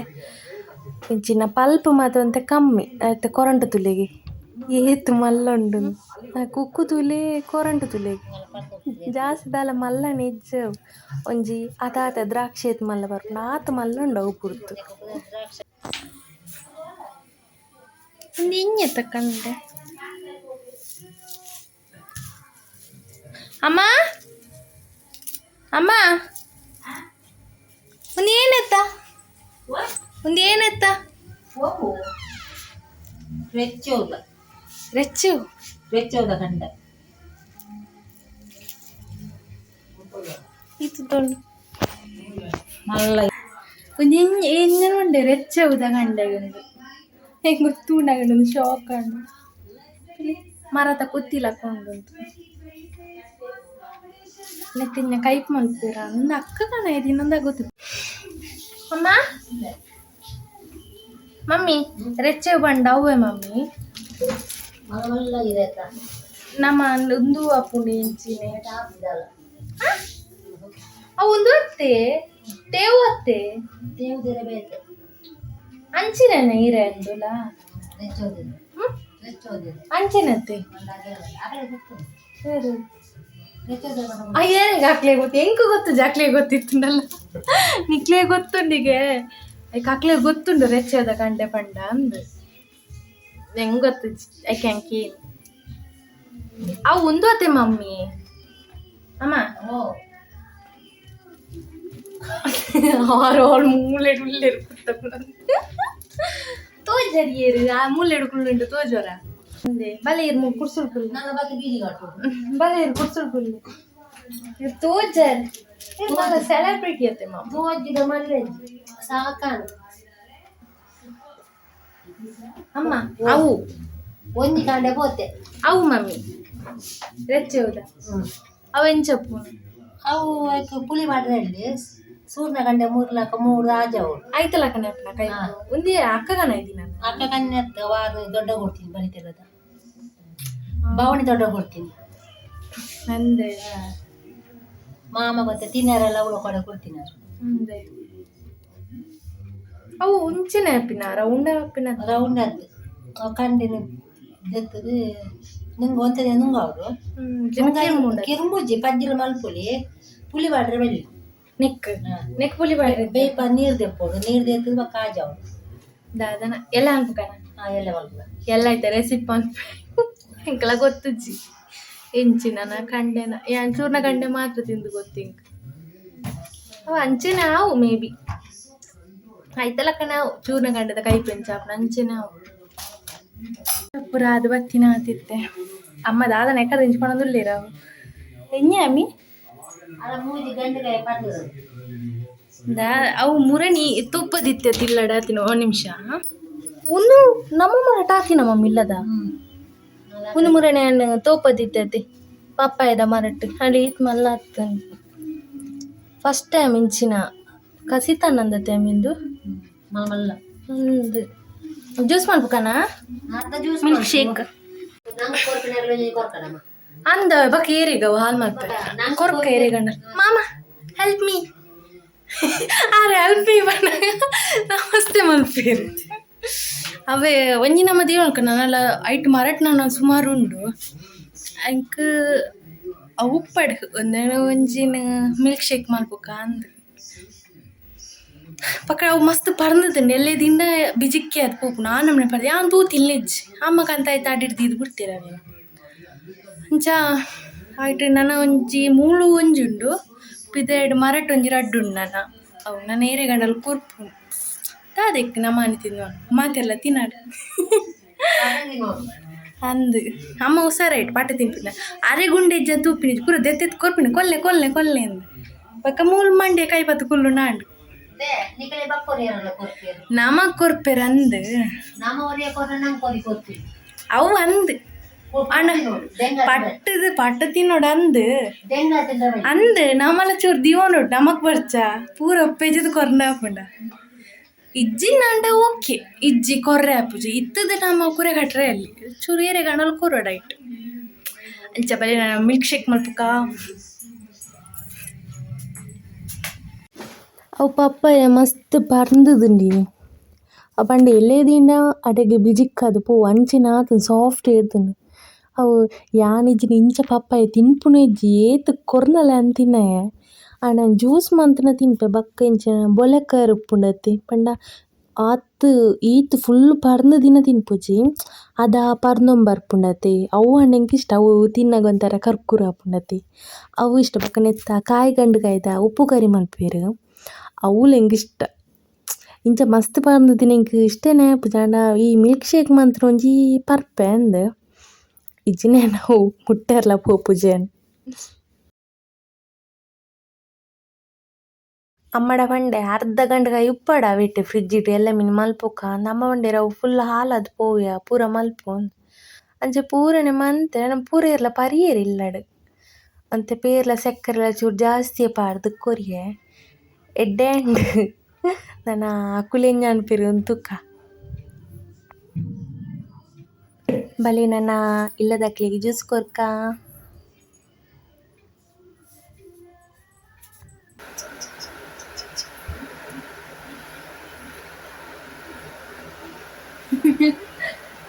Speaker 2: ಇಂಚಿನ ಪಲ್ಪ್ ಮಾತ ಒಂತೆ ಕಮ್ಮಿ ಆಯ್ತು ಕೊರಂಟ ತುಲಿಗೆ ಏತು ಮಲ್ಲ ಉಂಡು ಕುಕ್ಕು ತುಲೆ ಕೊರಂಟ ತುಲಿಗೆ ಜಾಸ್ತಿ ದಾಲ ಮಲ್ಲ ನಿಜ್ಜ ಒಂಜಿ ಅದಾತ ದ್ರಾಕ್ಷಿ ಮಲ್ಲ ಬರ್ಪುಂಡು ಆತ ಮಲ್ಲ ಉಂಡು ಅವು ಪುರ್ತು ಒಂದು ಇಂಜ ತಕ್ಕಂಡೆ ಅಮ್ಮ ಅಮ್ಮ ಒಂದು ಏನತ್ತ ಒಂದು ಏನತ್ತ ರೆಚ್ಚು
Speaker 3: ಕಂಡ
Speaker 2: ಇದು ತೊಂಡು
Speaker 3: ಮಲ್ಲ
Speaker 2: ಒಂದು ಎಂಜನ ಉಂಡೆ ರೆಚ್ಚವುದ ಗಂಡೆಗೊಂದು ಹೆಂಗೆ ಗೊತ್ತುಂಡಾಗೊಂಡು ಶಾಕ್ ಅಂಡು ಮರತ ಕುತ್ತಿಲಕ್ಕೊಂಡು ನೆತ್ತಿನ ಕೈಪ್ ಮಲ್ಪೀರ ಒಂದು ಅಕ್ಕ ಕಣ ಇದು ಇನ್ನೊಂದ ಗೊತ್ತು ಅಮ್ಮ ಮಮ್ಮಿ ರೆಚ್ಚೆ ಬಂಡ ಅವೇ ಮಮ್ಮಿ
Speaker 3: ಮಲ್ಲ ಇದೆ
Speaker 2: ನಮ್ಮ ಒಂದು ಅಪ್ಪುಂಡು ಇಂಚಿನೆ ಅವು ಒಂದು ಅತ್ತೆ ತೇವು ಅತ್ತೆ
Speaker 3: ದೇವದಿರಬೇಕು
Speaker 2: ಅಂಚಿನ ಇರೆ ಅಂದುಲ
Speaker 3: ರೆಚ್ಚೋದಿದೆ ರೆಚ್ಚೋದಿದೆ
Speaker 2: ಅಂಚಿನತ್ತೆ ಸರಿ
Speaker 3: ರೆಚ್ಚೋದಿದೆ
Speaker 2: ಏನಿಗೆ ಹಾಕ್ಲೆ ಗೊತ್ತು ಹೆಂಗೆ ಗೊತ್ತು ಜಾಕ್ಲೆ ಗೊತ್ತಿತ್ತುಂಡಲ್ಲ ನಿಕ್ಲೆ ಗೊತ್ತುಂಡಿಗೆ ಕಾಕ್ಲೆ ಗೊತ್ತುಂಡು ರೆಚ್ಚದ ಕಂಡೆ ಪಂಡ ಅಂದು ಹೆಂಗೆ ಗೊತ್ತು ಐಕ್ಯಾಂಕಿ ಅವು ಒಂದು ಅತ್ತೆ ಮಮ್ಮಿ ಅಮ್ಮ
Speaker 3: ಓ
Speaker 2: ಆರು ಮೂಲೆಡು ಉಲ್ಲೆಡು ತೋಜರಿಯರು ಆ ಮೂಲೆಡು ಕುಳ್ಳುಂಡು ತೋಜೋರ ಅಂದೆ ಬಲೆಯರು ಕುರ್ಸುಳು ಕುಳ್ಳು
Speaker 3: ನನ್ನ ಬಗ್ಗೆ ಬೀದಿ ಕಾಟು
Speaker 2: ಬಲೆಯರು ಕುರ್ಸುಳು ಕುಳ್ಳು ಇವ್ರು ತೋಜರ್ ಸೆಲೆಬ್ರಿಟಿ ಅತ್ತೆ ಮಾಮ
Speaker 3: ತೋಜಿದ ಮಲ್ಲೆ ಸಾಕಾನು
Speaker 2: ಅಮ್ಮ ಅವು
Speaker 3: ಒಂಜಿ ಕಂಡೆ ಪೋತೆ
Speaker 2: ಅವು ಮಮ್ಮಿ ರೆಚ್ಚೆ ಹೌದಾ ಅವು ಎಂಚಪ್ಪು
Speaker 3: ಅವು ಪುಳಿ ಮಾಡ್ರಲ್ಲಿ ಸೂರ್ನ ಕಂಡೆ ಮೂರು ಆಜವು
Speaker 2: ಆಯ್ತಲ್ಲ ಕಣಪ್ಪನ ಕೈ ಒಂದೇ ಅಕ್ಕಗನ ಇದ್ದೀನಿ ನಾನು
Speaker 3: ಅಕ್ಕ ಕನ್ನೆ ವಾರು ದೊಡ್ಡ ಕೊಡ್ತೀನಿ ಬರಿತಿರೋದ ಬವಣಿ ದೊಡ್ಡ ಕೊಡ್ತೀನಿ
Speaker 2: ನಂದೆ
Speaker 3: ಮಾಮ ಗೊತ್ತೆ ತಿನ್ನಾರೆಲ್ಲ ಅವಳು ಕೊಡ ಕೊಡ್ತೀನಿ
Speaker 2: ಅಂದೆ ಅವು ಉಂಚಿನ ಅಪ್ಪಿನಾರ ಉಂಡ ಅಪ್ಪಿನ
Speaker 3: ರೌಂಡ್ ಅದು ಅವು ಕಂಡಿನ ದೆತ್ತದು ನಿಂಗೆ ಒಂತದೆ ನುಂಗ ಅವರು ಕಿರುಂಬುಜಿ ಪಜ್ಜಿಲ ಮಲ್ಪುಲಿ ಪುಳಿ ಬಾಡ್ರೆ ಬೆಳ್ಳಿ
Speaker 2: ನೆಕ್ ನೆಕ್ ಪುಲಿ ಬಾಡ್ರೆ
Speaker 3: ಬೇಪ ನೀರು ದೆಪ್ಪೋಡು ನೀರು ದೆತ್ತದು ಕಾಜವು
Speaker 2: ದಾದನ ಎಲ್ಲ ಅನ್ಪಕನ
Speaker 3: ಎಲ್ಲ ಮಲ್ಪುಲ
Speaker 2: ಎಲ್ಲ ಐತೆ ರೆಸಿಪಿ ಅನ್ಪ ಎಂಕಲ ಗೊತ್ತುಜ್ಜಿ ಎಂಚಿನ ಕಂಡೆನ ಚೂರ್ನ ಕಂಡೆ ಮಾತ್ರ ತಿಂದು ಗೊತ್ತಿಂಕ ಅವ ಅಂಚೆನ ಅವು ಮೇ ಬಿ ಆಯ್ತಲ್ಲ ಕಣ ಅವು ಚೂರ್ನ ಕಂಡದ ಕೈ ಪೆಂಚಾಪನ ಅಂಚೆನ ಅವು ಪುರ ಅದು ಬತ್ತಿನ ಆತಿತ್ತೆ ಅಮ್ಮ ದಾದನ ಎಕ್ಕದ ಹೆಂಚ್ಕೊಂಡೊಂದುಲ್ಲೇರ ಅವು ಹೆಂಗೆ ಅಮ್ಮಿ
Speaker 3: ಅಲ್ಲ ಮೂಜಿ ಗಂಟೆಗಾಯ ಪಡ್ದು
Speaker 2: ಅವು ಮುರಣಿ ತುಪ್ಪದಿತ್ತೆ ತಿಲ್ಲಡ ತಿನ್ನ ಒಂದು ನಿಮಿಷ ಒಂದು ನಮ್ಮ ಮರ ಹಾಕಿನ ಮಮ್ಮಿ ಇಲ್ಲದ ಒಂದು ಮುರಣೆ ಹಣ್ಣು ತೋಪದಿತ್ತೈತಿ ಪಪ್ಪಾಯದ ಮರಟ್ಟು ಅಲ್ಲಿ ಇತ್ತು ಮಲ್ಲ ಹತ್ತನು ಫಸ್ಟ್ ಟೈಮ್ ಇಂಚಿನ ಕಸಿತಾನಂದತೆ ಮಿಂದು
Speaker 3: ಮಲ್ಲ
Speaker 2: ಒಂದು ಜ್ಯೂಸ್ ಮಾಡ್ಬೇಕನ
Speaker 3: ಅರ್ಧ ಜ್ಯೂಸ್
Speaker 2: ಮಿಲ್ಕ್ ಶೇಕ್
Speaker 3: ನಂಗೆ ಕೊರ್ಪಿನ ಕೊರ್ಕಡಮ್ಮ
Speaker 2: ಅಂದ ಬಕ ಏರಿಗವ ಹಾಲ್ ಮಾಡ್ತಾರೆ ಕೊರ್ಕ ಏರಿಗಂಡ ಮಾಮ ಹೆಲ್ಪ್ ಮೀ ಅರೆ ಹೆಲ್ಪ್ ಮೀ ಬಣ್ಣ ನಮಸ್ತೆ ಮಲ್ಪೇರು ಅವೇ ಒಂಜಿನ ಮದಿ ಅನ್ಕ ನಾನೆಲ್ಲ ಐಟ್ ಮರಟ್ ನಾನು ಸುಮಾರು ಉಂಡು ಅಂಕ ಉಪ್ಪಡ್ ಒಂದೇನ ಒಂಜಿನ ಮಿಲ್ಕ್ ಶೇಕ್ ಮಾಡ್ಬೇಕ ಅಂದ್ ಪಕ್ಕ ಅವು ಮಸ್ತ್ ಪರ್ಂದದಂಡು ಎಲ್ಲದಿಂದ ಬಿಜಿಕ್ಕಿ ಅದು ಪೋಪು ನಾನು ನಮ್ಮನೆ ಪರ್ದೆ ಯಾನ್ ತೂತ್ ಇಲ್ಲಿಜ್ಜಿ ಅಮ್ಮಕ್ಕಂತ ಆಯ್ತು ಆಡಿಡ್ದು ಇದು ಬಿಡ್ತೀರ ಅವೆ ಅಂಚ ಆಯ್ತು ನನ್ನ ಒಂಜಿ ಮೂಳು ಒಂಜಿ ಉಂಡು ಪಿದೆಡ್ ಮರಟ್ ಒಂಜಿ ರಡ್ಡು ಉಂಡು ನನ್ನ
Speaker 1: ಅವು ನಾನು ಏರೆಗಂಡಲ್ಲಿ ಕೊರ್ಪು ತಾದೆಕ್ ನಮ್ಮನೆ ತಿನ್ನು ಮಾತೆಲ್ಲ ತಿನ್ನಾಡು ಅಂದು ಅಮ್ಮ ಹುಷಾರಾಯ್ತು ಪಾಠ ತಿನ್ಪಿನ ಅರೆ ಗುಂಡೆ ಇಜ್ಜ ತೂಪಿನ ಪೂರ ದೆತ್ತೆತ್ತು ಕೊರ್ಪಿನ ಕೊಲ್ಲೆ ಕೊಲ್ಲೆ ಕೊಲ್ಲೆ ಅಂದು ಪಕ್ಕ ಮೂಲ್ ಮಂಡೆ ಕೈ ಪತ್ತು ಕುಲ್ಲು ನಾಂಡು ನಮಗ್ ಕೊರ್ಪೆರ್ ಅಂದು ಅವು ಅಂದು ಅಣ್ಣ ಪಟ್ಟ ತಿನ್ನೋಡು ಅಂದು ನಮ್ಮಲ್ಲ ಚೂರು ದಿವನೋಡು ನಮಕ್ ಬರ್ಚ ಪೂರ ಒಪ್ಪೆಜದು ಕೊರ್ನ ಹಾಪುಂಡ ಇಜ್ಜಿ ನಾಂಡ ಓಕೆ ಇಜ್ಜಿ ಕೊರ್ರೆ ಹಾಪುಜಿ ಇತ್ತದ ನಮ್ಮ ಕುರೆ ಕಟ್ರೆ ಅಲ್ಲಿ ಚೂರು ಏರೆ ಗಣಲ್ ಕೊರೋಡಾಯ್ತು ಅಂಚ ಬರೀ ನಾನು ಮಿಲ್ಕ್ ಶೇಕ್ ಮಲ್ಪುಕ
Speaker 2: ಅವು ಪಪ್ಪಾಯ ಮಸ್ತ್ ಪರ್ಂದದುಂಡಿ ಆ ಪಂಡ ಎಲ್ಲೇದಿಂಡ ಅಡೆಗೆ ಬಿಜಿಕ್ಕದು ಪೋ ಅಂಚಿನಾತು ಸಾಫ್ಟ್ ಏರ್ತುಂಡು ಅವು ಯಾನಿಜ್ಜಿನ ಇಂಚ ಪಪ್ಪಾಯ ತಿನ್ಪುನ ಇಜ್ಜಿ ಏತು ಕೊರ್ನಲ ಅಂತಿನಾಯ ಆಂಡ ಜ್ಯೂಸ್ ಮಂತನ ತಿನ್ಪೆ ಬಕ್ಕ ಇಂಚಿನ ಬೊಲೆಕರ್ ಉಪ್ಪುಂಡತೆ ಪಂಡ ಆತು ಈತ್ ಫುಲ್ ಪರ್ಂದ್ ದಿನ ತಿನ್ಪುಜಿ ಅದ ಪರ್ನೊಂಬರ್ಪುಂಡತೆ ಅವು ಆಂಡ ಎಂಕ್ ಇಷ್ಟ ಅವು ತಿನ್ನಾಗ ಒಂಥರ ಕರ್ಕುರ ಆಪುಂಡತೆ ಅವು ಇಷ್ಟ ಬಕ್ಕ ನೆತ್ತ ಕಾಯಿ ಗಂಡು ಕಾಯ್ದ ಉಪ್ಪು ಕರಿ ಮಲ್ಪೇರು ಅವುಲು ಎಂಕ್ ಇಷ್ಟ ಇಂಚ ಮಸ್ತ್ ಪರ್ಂದ್ ದಿನ ಎಂಕ್ ಇಷ್ಟನೇ ಆಪುಜಿ ಆಂಡ ಈ ಮಿಲ್ಕ್ ಶೇಕ್ ಮಂತ್ರ ಒಂಜಿ ಪರ್ಪೆ ಅಂದ್ ಇಜ್ಜಿನೇ ನಾವು ಮುಟ್ಟೆರ್ಲ ಪೋಪುಜಿ ಅನ್ ಅಮ್ಮಡ ಪಂಡೆ ಅರ್ಧ ಗಂಟೆಗಾಯಿ ಉಪ್ಪಡ ಬಿಟ್ಟು ಫ್ರಿಜ್ ಇಟ್ಟು ಎಲ್ಲ ಮೀನು ಮಲ್ಪೊಕ್ಕ ನಮ್ಮ ಪಂಡೆ ಅವು ಫುಲ್ ಹಾಲದು ಪೋಯ ಪೂರ ಮಲ್ಪು ಅಂಚೆ ಪೂರನೆ ಮಂತೆ ನಮ್ಮ ಪೂರ ಇರ್ಲ ಪರಿಯೇರು ಇಲ್ಲಡು ಅಂತೆ ಪೇರ್ಲ ಸಕ್ಕರೆಲ ಚೂರು ಜಾಸ್ತಿ ಪಾಡ್ದು ಕೊರಿಯೆ ಎಡ್ಡೆ ಅಂಡ್ ನನ್ನ ಅಕುಲೆಂಜ ಅನ್ಪಿರು ಉಂತುಕ್ಕ ಬಲೆ ನನ್ನ ಇಲ್ಲದಕ್ಲಿಗೆ ಜ್ಯೂಸ್ ಕೊರ್ಕ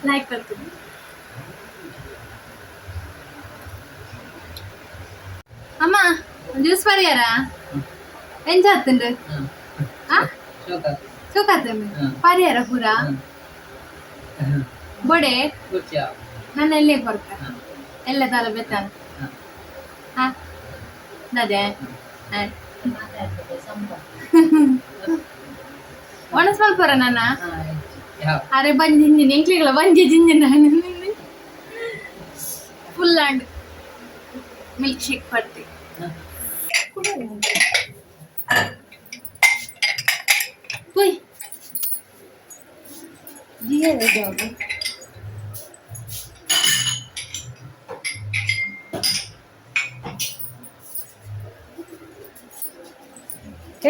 Speaker 1: ಲೈಕ್ ಬರ್ತೀನಿ ಅಮ್ಮ ಜ್ಯೂಸ್ ಪರಿಯಾರ ಎಂಜ ಆತುಂಡು ಸೂಕಾತುಂಡು ಪರಿಯಾರ ಪೂರ ಬೊಡೆ ನನ್ನ ಎಲ್ಲೇ ಕೊರ್ಕ ಎಲ್ಲ ತಲ ಬೆತ್ತಾನ ಹಾ ನದೆ ಒಣಸ್ ಮಲ್ಪರ ನನ್ನ ಅರೆ ಬಂಜಿಂಜಿನ ಎಂಕ್ಲಿಗಳ ಬಂಜಿ ಜಿಂಜಿನ ಫುಲ್ ಆಂಡ್ ಮಿಲ್ಕ್ ಶೇಕ್ ಪಡ್ತಿ ಪುಯ್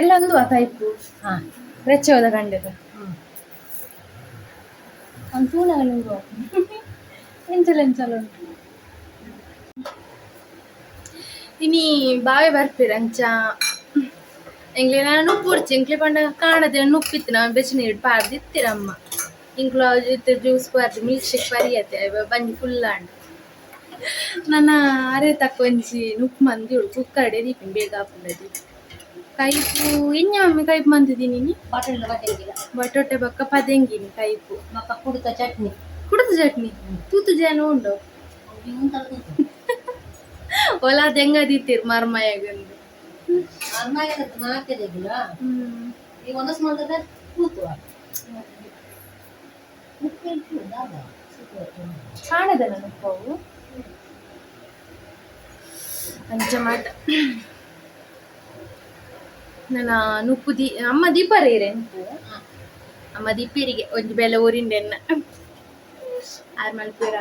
Speaker 1: ಎಲ್ಲೊಂದು ಕೈಪು ರೆಚ್ಚೋದ ಕಂಡದು ಅಂತೂನಾಗಲು ಎಂಚಲ ಉಂಟು ಇನಿ ಬಾವೆ ಬರ್ಪೀರ ಅಂಚ ಎಂಗ್ಲೆ ನಾನು ನುಪ್ಪುಡ್ಚಿ ಎಂಕ್ಲೆ ಪಂಡ ಕಾಣದೆ ನುಪ್ಪಿತ್ತು ನಾವು ಬೆಚ್ಚ ನೀರು ಪಾರ್ದಿತ್ತಿರಮ್ಮ ಇಂಕ್ಲ ಜೊತೆ ಜ್ಯೂಸ್ ಪಾರ್ದು ಮಿಲ್ಕ್ ಶೇಕ್ ಪರಿಯತ್ತೆ ಬಂದು ಫುಲ್ ಆಂಡ್ ನನ್ನ ಅರೆ ತಕ್ಕ ಒಂಜಿ ನುಪ್ಪು ಮಂದಿ ಉಳು ಕುಕ್ಕರ್ಡೆ ದೀಪಿನ ಬೇಗ ಹಾಕೊಂಡದಿ ಕೈಪು ಎಣ್ಣೆ ಮಮ್ಮಿ ಕೈಪು ಮಂತಿದ್ದೀನಿ ನೀ ಬಟೋಟೆ ಬಕ್ಕ ಪದೆಂಗಿನಿ ಕೈಪು ಕುಡ್ತ ಚಟ್ನಿ ತೂತು ಜನ ಉಂಡು ಒಲ ದೆಂಗದಿತ್ತೀರ್ ಮರ್ಮಯಾಗಂದು ಕಾಣದಲ್ಲ ನುಪ್ಪವು ಅಂಚ ಮಾಟ ನನ್ನ ನುಪ್ಪು ಅಮ್ಮ ದೀಪರೇರೆ ಅಮ್ಮ ದೀಪರಿಗೆ ಒಂಜಿ ಬೆಲೆ ಊರಿಂಡೆನ್ನ ಆರು ಮಲ್ಪೇರ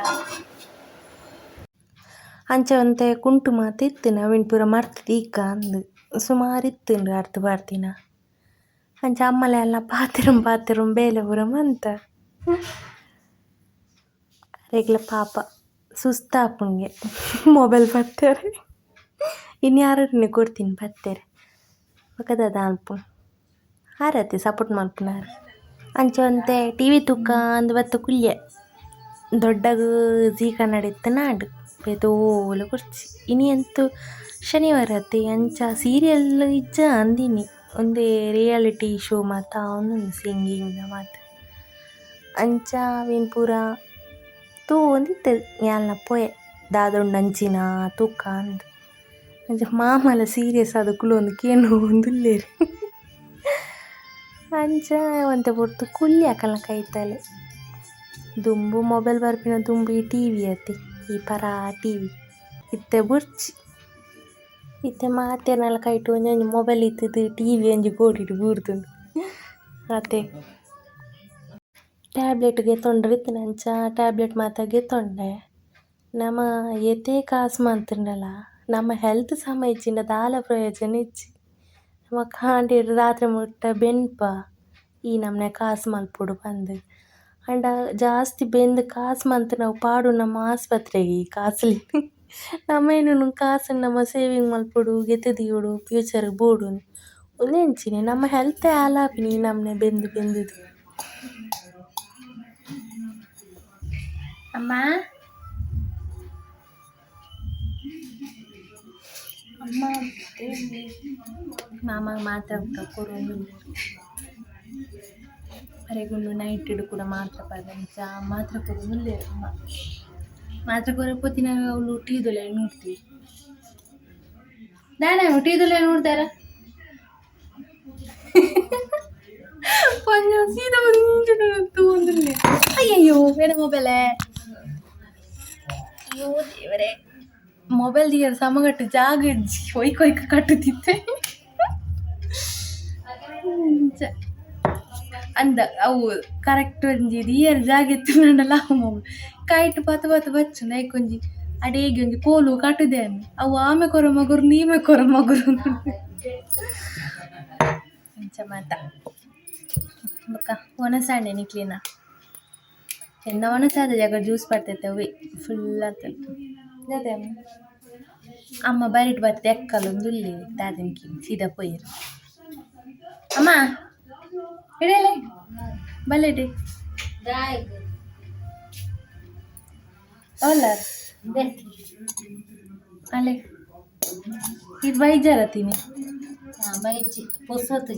Speaker 2: ಅಂಚ ಒಂತೆ ಕುಂಟು ಮಾತಿತ್ತು ನವೀನ್ ಪೂರ ಮರ್ತು ಈಗ ಅಂದು ಸುಮಾರು ಇತ್ತುಂಡು ಅರ್ಧ ಬರ್ತಿನ ಅಂಚ ಅಮ್ಮಲೆ ಎಲ್ಲ ಪಾತಿರಂ ಬೇಲೆ ಪೂರ ಮಂತ ರೆಗ್ಲ ಪಾಪ ಸುಸ್ತಾಪುಂಗೆ ಮೊಬೈಲ್ ಬತ್ತೇರೆ ಇನ್ಯಾರನ್ನೇ ಕೊಡ್ತೀನಿ ಬತ್ತೇರೆ ಪಕ್ಕದ ಅಲ್ಪ ಹಾರತ್ತೆ ಸಪೋರ್ಟ್ ಮಲ್ಪುನಾರ ಅಂಚ ಒಂತೆ ಟಿ ವಿ ತುಕ್ಕ ಅಂದು ಬತ್ತ ಕುಲ್ಯೆ ದೊಡ್ಡಗ ಜೀ ಕನ್ನಡ ಇತ್ತು ನಾಡು ಪೆದೋಲು ಕುರ್ಚಿ ಇನಿ ಅಂತೂ ಶನಿವಾರ ಅತ್ತೆ ಅಂಚ ಸೀರಿಯಲ್ ಇಜ್ಜ ಅಂದಿನಿ ಒಂದೇ ರಿಯಾಲಿಟಿ ಶೋ ಮಾತ ಒಂದೊಂದು ಸಿಂಗಿಂಗ್ ಮಾತು ಅಂಚ ಅವೇನು ಪೂರ ತೂ ಒಂದಿತ್ತು ಮ್ಯಾಲ್ನ ಪೋಯೆ ದಾದೊಂಡು ಅಂಚಿನ ತೂಕ ಅಂದು ಅಂಚ ಮಾಮಲ ಸೀರಿಯಸ್ ಆದ ಕುಲು ಒಂದು ಕೇನು ಒಂದುಲ್ಲೇರು ಅಂಚ ಒಂತೆ ಪೊರ್ತು ಕುಲ್ಲಿ ಅಕಲ್ನ ಕೈತಲೆ ದುಂಬು ಮೊಬೈಲ್ ಬರ್ಪಿನ ದುಂಬು ಈ ಟಿ ವಿ ಅತ್ತೆ ಈ ಪರಾ ಟಿ ವಿ ಇತ್ತೆ ಬುರ್ಚಿ ಇತ್ತೆ ಮಾತೆರ್ನಲ ಕೈಟ್ ಒಂಜಿ ಮೊಬೈಲ್ ಇತ್ತದು ಟಿ ವಿ ಒಂಜಿ ಗೋಡಿಡ್ ಬೂರ್ದುಂಡು ಅತ್ತೆ ಟ್ಯಾಬ್ಲೆಟ್ ಗೆತ್ತೊಂಡ್ರೆ ಇತ್ತಿನಂಚ ಟ್ಯಾಬ್ಲೆಟ್ ಮಾತ ಗೆತ್ತೊಂಡೆ ನಮ್ಮ ಎತೆ ಕಾಸು ಮಂತುಂಡಲ ನಮ್ಮ ಹೆಲ್ತ್ ಸಮ ಇಜ್ಜಿಂಡ ದಾಲ ಪ್ರಯೋಜನ ಇಜ್ಜಿ ನಮ್ಮ ಕಾಂಡೆಡ್ ರಾತ್ರಿ ಮುಟ್ಟ ಬೆನ್ಪ ಈ ನಮ್ನೆ ಕಾಸು ಮಲ್ಪೊಡು ಬಂದು ಅಂಡ ಜಾಸ್ತಿ ಬೆಂದು ಕಾಸು ಮಂತ್ ನಾವು ಪಾಡು ನಮ್ಮ ಆಸ್ಪತ್ರೆಗೆ ಈ ಕಾಸುಲಿ ನಮ್ಮೇನು ಕಾಸು ನಮ್ಮ ಸೇವಿಂಗ್ ಮಲ್ಪೊಡು ಗೆತ್ತು ದಿಯೋಡು ಫ್ಯೂಚರ್ ಬೋಡು ಒಂದೆಂಚಿನಿ ನಮ್ಮ ಹೆಲ್ತೇ ಹಾಳಾಪಿನಿ ಈ ನಮ್ನೆ ಬೆಂದು ಬೆಂದುದು. ಅಮ್ಮ ಅಮ್ಮ ಮಾಮ ಮಾತ್ರ ಕೊರೋನು ಅರೆಗೊಂಡು ನೈಟ್ ಕೂಡ ಮಾತ್ರ ಪದಂಚ ಮಾತ್ರ ಕೊರೋನು ಅಮ್ಮ ಮಾತ್ರ ಕೊರಪೊತ್ತಿನ ಅವಳು ಟೀದೊಲೆ ನೋಡ್ತೀವಿ ನಾನೇ ಟೀದೊಲೆ ನೋಡ್ತಾರ ಕೊಂಚ ಸೀದಾ ಒಂದು ಅಯ್ಯಯ್ಯೋ ಬೇಡ ಮೊಬೈಲೇ ಅಯ್ಯೋ ದೇವರೇ ಮೊಬೈಲ್ ದಿಯರ್ ಸಮಗಟ್ಟು ಜಾಗ ಒಯ್ಕೊಯ್ಕ ಕಟ್ಟುತ್ತಿತ್ತೆ ಅಂದ ಅವು ಕರೆಕ್ಟ್ ಒಂಜಿ ದಿಯರ್ ಜಾಗ ಎತ್ತಿನಲ್ಲ ಕೈಟ್ ಪತ ಪತ ಬಚ್ಚು ನೈಕೊಂಜಿ ಅಡೇಗೆ ಒಂಜಿ ಕೋಲು ಕಟ್ಟುದೆ ಅವು ಆಮೆ ಕೊರ ಮಗುರು ನೀಮೆ ಕೊರ ಮಗುರು ಅಂಚ ಮಾತ ಬೊಕ್ಕ ಒಣಸಾಂಡೆ ನಿಕ್ಲಿನ ಎನ್ನ ಒಣಸಾದ ಜಾಗ ಜ್ಯೂಸ್ ಬರ್ತೈತೆ ಅವೇ ಫುಲ್ ಅಂತ ಅದೇ ಅಮ್ಮ ಬರಿಟ್ ಬರ್ತದೆ ಎಕ್ಕಲೊಂದು ಇಲ್ಲಿ ದಾದನ್ಕಿ ಸೀದಾ ಪೊಯ್ಯರು ಅಮ್ಮ ಇಡಲೆ ಬಲ್ಲೆಡೆ ಅವಲ್ಲ ಅಲ್ಲೇ ಇದು ಬೈಜಾರ ತೀನಿ
Speaker 3: ಬೈಜಿ ಪೊಸತು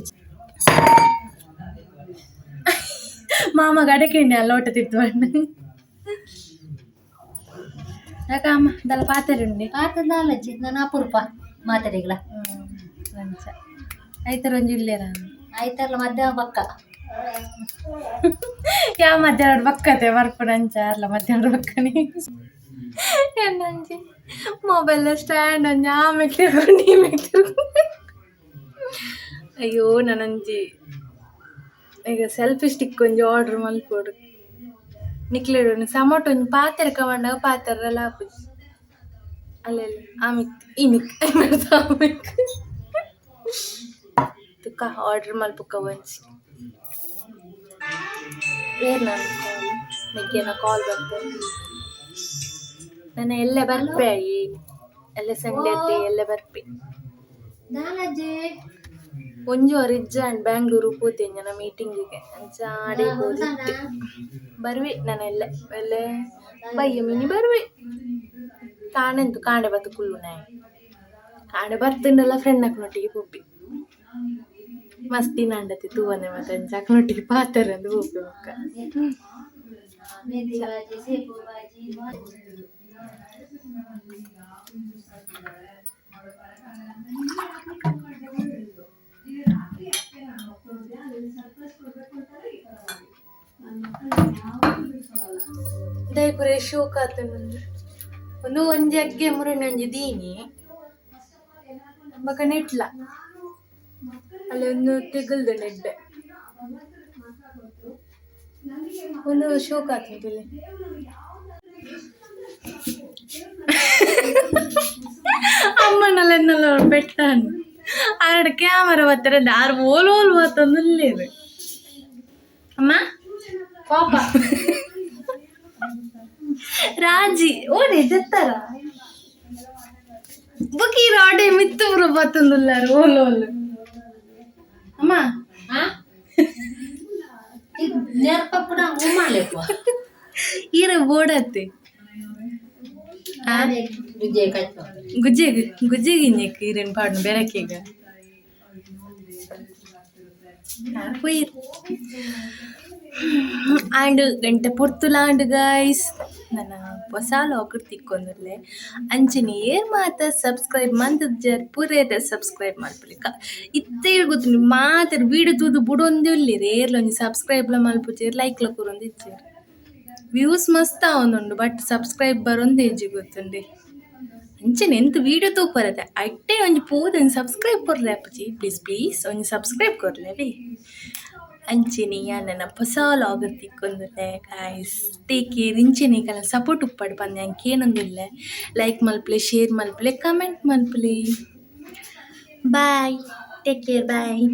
Speaker 2: ಮಾಮ ಗಡಕೆಂಡೆ ಅಲ್ಲ ಓಟ ತಿರ್ತು ಬಣ್ಣ ಯಾಕ ಅಮ್ಮ ದಲ್ಲ ಪಾತೆರುಂಡೆ
Speaker 3: ಪಾತದಾಲಜ್ಜಿ ನಾನು ಅಪರೂಪ ಮಾತಾಡಿಗಳ
Speaker 2: ಅಂಚ ಐತರ ಒಂಜಿ ಇಲ್ಲೇರ
Speaker 3: ಆಯ್ತಲ್ಲ ಮಧ್ಯಾಹ್ನ ಪಕ್ಕ
Speaker 2: ಯಾವ ಮಧ್ಯಾಹ್ನ ಬಕ್ಕತೆ ಬರ್ಪುಡ ಅಂಚ ಅಲ್ಲ ಮಧ್ಯಾಹ್ನ ಬಕ್ಕನಿ ಎನ್ನಂಜಿ ಮೊಬೈಲ್ ಸ್ಟ್ಯಾಂಡ್ ಅಂಜ ಆಮೇಲೆ ತಿರ್ಕೊಂಡು ನೀಮೇಲೆ ತಿರ್ಕೊಂಡು ಅಯ್ಯೋ ನನಂಜಿ ಈಗ ಸೆಲ್ಫಿ ಸ್ಟಿಕ್ ಒಂಜಿ ಆರ್ಡ್ರ್ ಮಲ್ಪೊಡು ನಿಕ್ಲೆಡು ಸಮೋಟ ಒಂಜಿ ಪಾತೆರೆ ಕವಂಡಾಗ ಪಾತೆರೆಲ್ಲ ಆಪುಜಿ ಅಲ್ಲೆಲ್ಲ ಆಮಿತ್ ಈ ನಿಕ್ ಆಮಿಕ್ ತುಕ್ಕ ಆರ್ಡ್ರ್ ಮಲ್ಪುಕ್ಕ ಒಂಜಿ ಏರ್ ನಾನು ನಿಕ್ಕೆನ ಕಾಲ್ ಬರ್ತೇನೆ ನಾನು ಎಲ್ಲೇ ಬರ್ಪೆ ಆಯಿ ಎಲ್ಲ ಸಂಡೇ ಅತ್ತೆ ಎಲ್ಲ ಬರ್ಪೆ ಒಂಜು ರಿಜ್ಜಾಂಡ್ ಬ್ಯಾಂಗ್ಳೂರು ಪೋತೆಂಜ ನಾ ಮೀಟಿಂಗಿಗೆ ಅಂಚ ಆಡೆ ಹೋದಿತ್ತೆ ಬರ್ವೆ ನಾನು ಎಲ್ಲೇ ಬಯ್ಯ ಮಿನಿ ಬರ್ವೆ ಕಾಣೆಂತು ಕಾಂಡೆ ಬತ್ತು ಕುಲ್ಲು ನಾಯಿ ಕಾಂಡೆ ಬರ್ತಂಡೆಲ್ಲ ಫ್ರೆಂಡ್ ಅಕ್ನೊಟ್ಟಿಗೆ ಪೊಪ್ಪಿ ಮಸ್ತಿ ನಂಡತಿ ತೂವನೆ ಮತ್ತೆ ಅಂಚ ಅಕ್ನೊಟ್ಟಿಗೆ ಪಾತಾರೆ ಅಂದು ಪೊಪ್ಪಿ ಮಕ್ಕ ದಯಪುರ ಶೋಕ ಒಂದು ಒಂಜಿ ಅಗ್ಗೆ ಮುರಣಿ ಒಂಜಿ ದೀನಿ ಬಕ ನೆಟ್ಲ ಅಲ್ಲಿ ಒಂದು ತೆಗಲ್ದು ನೆಡ್ಡೆ ಒಂದು ಶೋಕ ಆತಂತಿಲ್ಲ ಅಮ್ಮನಲ್ಲ ಬೆಟ್ಟಾನು ಆರಡು ಕ್ಯಾಮರಾ ಬರ್ತಾರೆ ಆರು ಓಲು ಬತ್ತೊಂದು ಇಲ್ಲೇವೆ ಅಮ್ಮ ಪಾಪ ರಾಜಿ ಓಡಿ ಜತ್ತಾರ ಬುಕಿ ರಾಡೆ ಮಿತ್ತೂರು ಬತ್ತೊಂದುಲ್ಲಾರು ಓಲು ಅಮ್ಮ
Speaker 3: ನೆರ್ಪಪ್ಪುಡ ಉಮ್ಮಾಲೆಪ್ಪ
Speaker 2: ಈರ ಬೋಡತ್ತೆ
Speaker 3: ವಿಜಯ ಕಚ್ಚ
Speaker 2: ಗುಜ್ಜೆಗೆ ಗುಜ್ಜೆಗೆ ಈರೇನು ಪಾಡ್ನು ಬೆರಕೆಗ
Speaker 1: ಆಂಡ್ ಎಂಟ ಪೊರ್ತುಲಾಂಡ್ ಗೈಸ್ ನನ್ನ ಹೊಸ ಲಾಕರ್ ತಿಕ್ಕೊಂದುಲ್ಲೆ ಅಂಚನೆ ಏರ್ ಮಾತ ಸಬ್ಸ್ಕ್ರೈಬ್ ಮಂತುಜರ್ ಪೂರೆದ ಸಬ್ಸ್ಕ್ರೈಬ್ ಮಲ್ಪುಲಿಕ ಇತ್ತೆ ಗೊತ್ತು ಮಾತೆರ್ ವೀಡಿಯೋ ತೂದು ಬುಡೊಂದೇ ಉಲ್ಲೆರ್ ಏರ್ಲ ಒಂಜಿ ಸಬ್ಸ್ಕ್ರೈಬ್ಲ ಮಲ್ಪುಜೆರ್ ಲೈಕ್ಲ ಕೊರೊಂದು ಇಜ್ಜೆರ್ ವ್ಯೂಸ್ ಮಸ್ತ್ ಆವೊಂದುಂಡು ಬಟ್ ಸಬ್ಸ್ಕ್ರೈಬರ್ ಒಂದೇ ಇಜ್ಜಿ ಗೊತ್ತುಂಡೆ ಅಂಚನೆ ಎಂತ ವೀಡಿಯೋ ತೂಪರದೆ ಅಟ್ಟೆ ಒಂಜಿ ಪೋದು ಸಬ್ಸ್ಕ್ರೈಬ್ ಕೊರ್ಲೆ ಅಪ್ಪಜಿ ಪ್ಲೀಸ್ ಒಂಜಿ ಸಬ್ಸ್ಕ್ರೈಬ್ ಕೊರ್ಲೆ ಅಂಚನೆ ನನ್ನ ಹೊಸ ಲಾಗರ್ ತಿಕ್ಕೊಂದುಲ್ಲೆ ಗಾಯ್ಸ್ ಟೇಕ್ ಕೇರ್ ಇಂಚನೆ ಕಲ ಸಪೋರ್ಟ್ ಉಪ್ಪಡ್ ಪಂದೆ ಅಂಕೆ ಏನೊಂದುಲ್ಲೆ ಲೈಕ್ ಮಲ್ಪಲೆ ಶೇರ್ ಮಲ್ಪಲೆ ಕಮೆಂಟ್ ಮಲ್ಪಲೆ ಬಾಯ್ ಟೇಕ್ ಕೇರ್ ಬಾಯ್.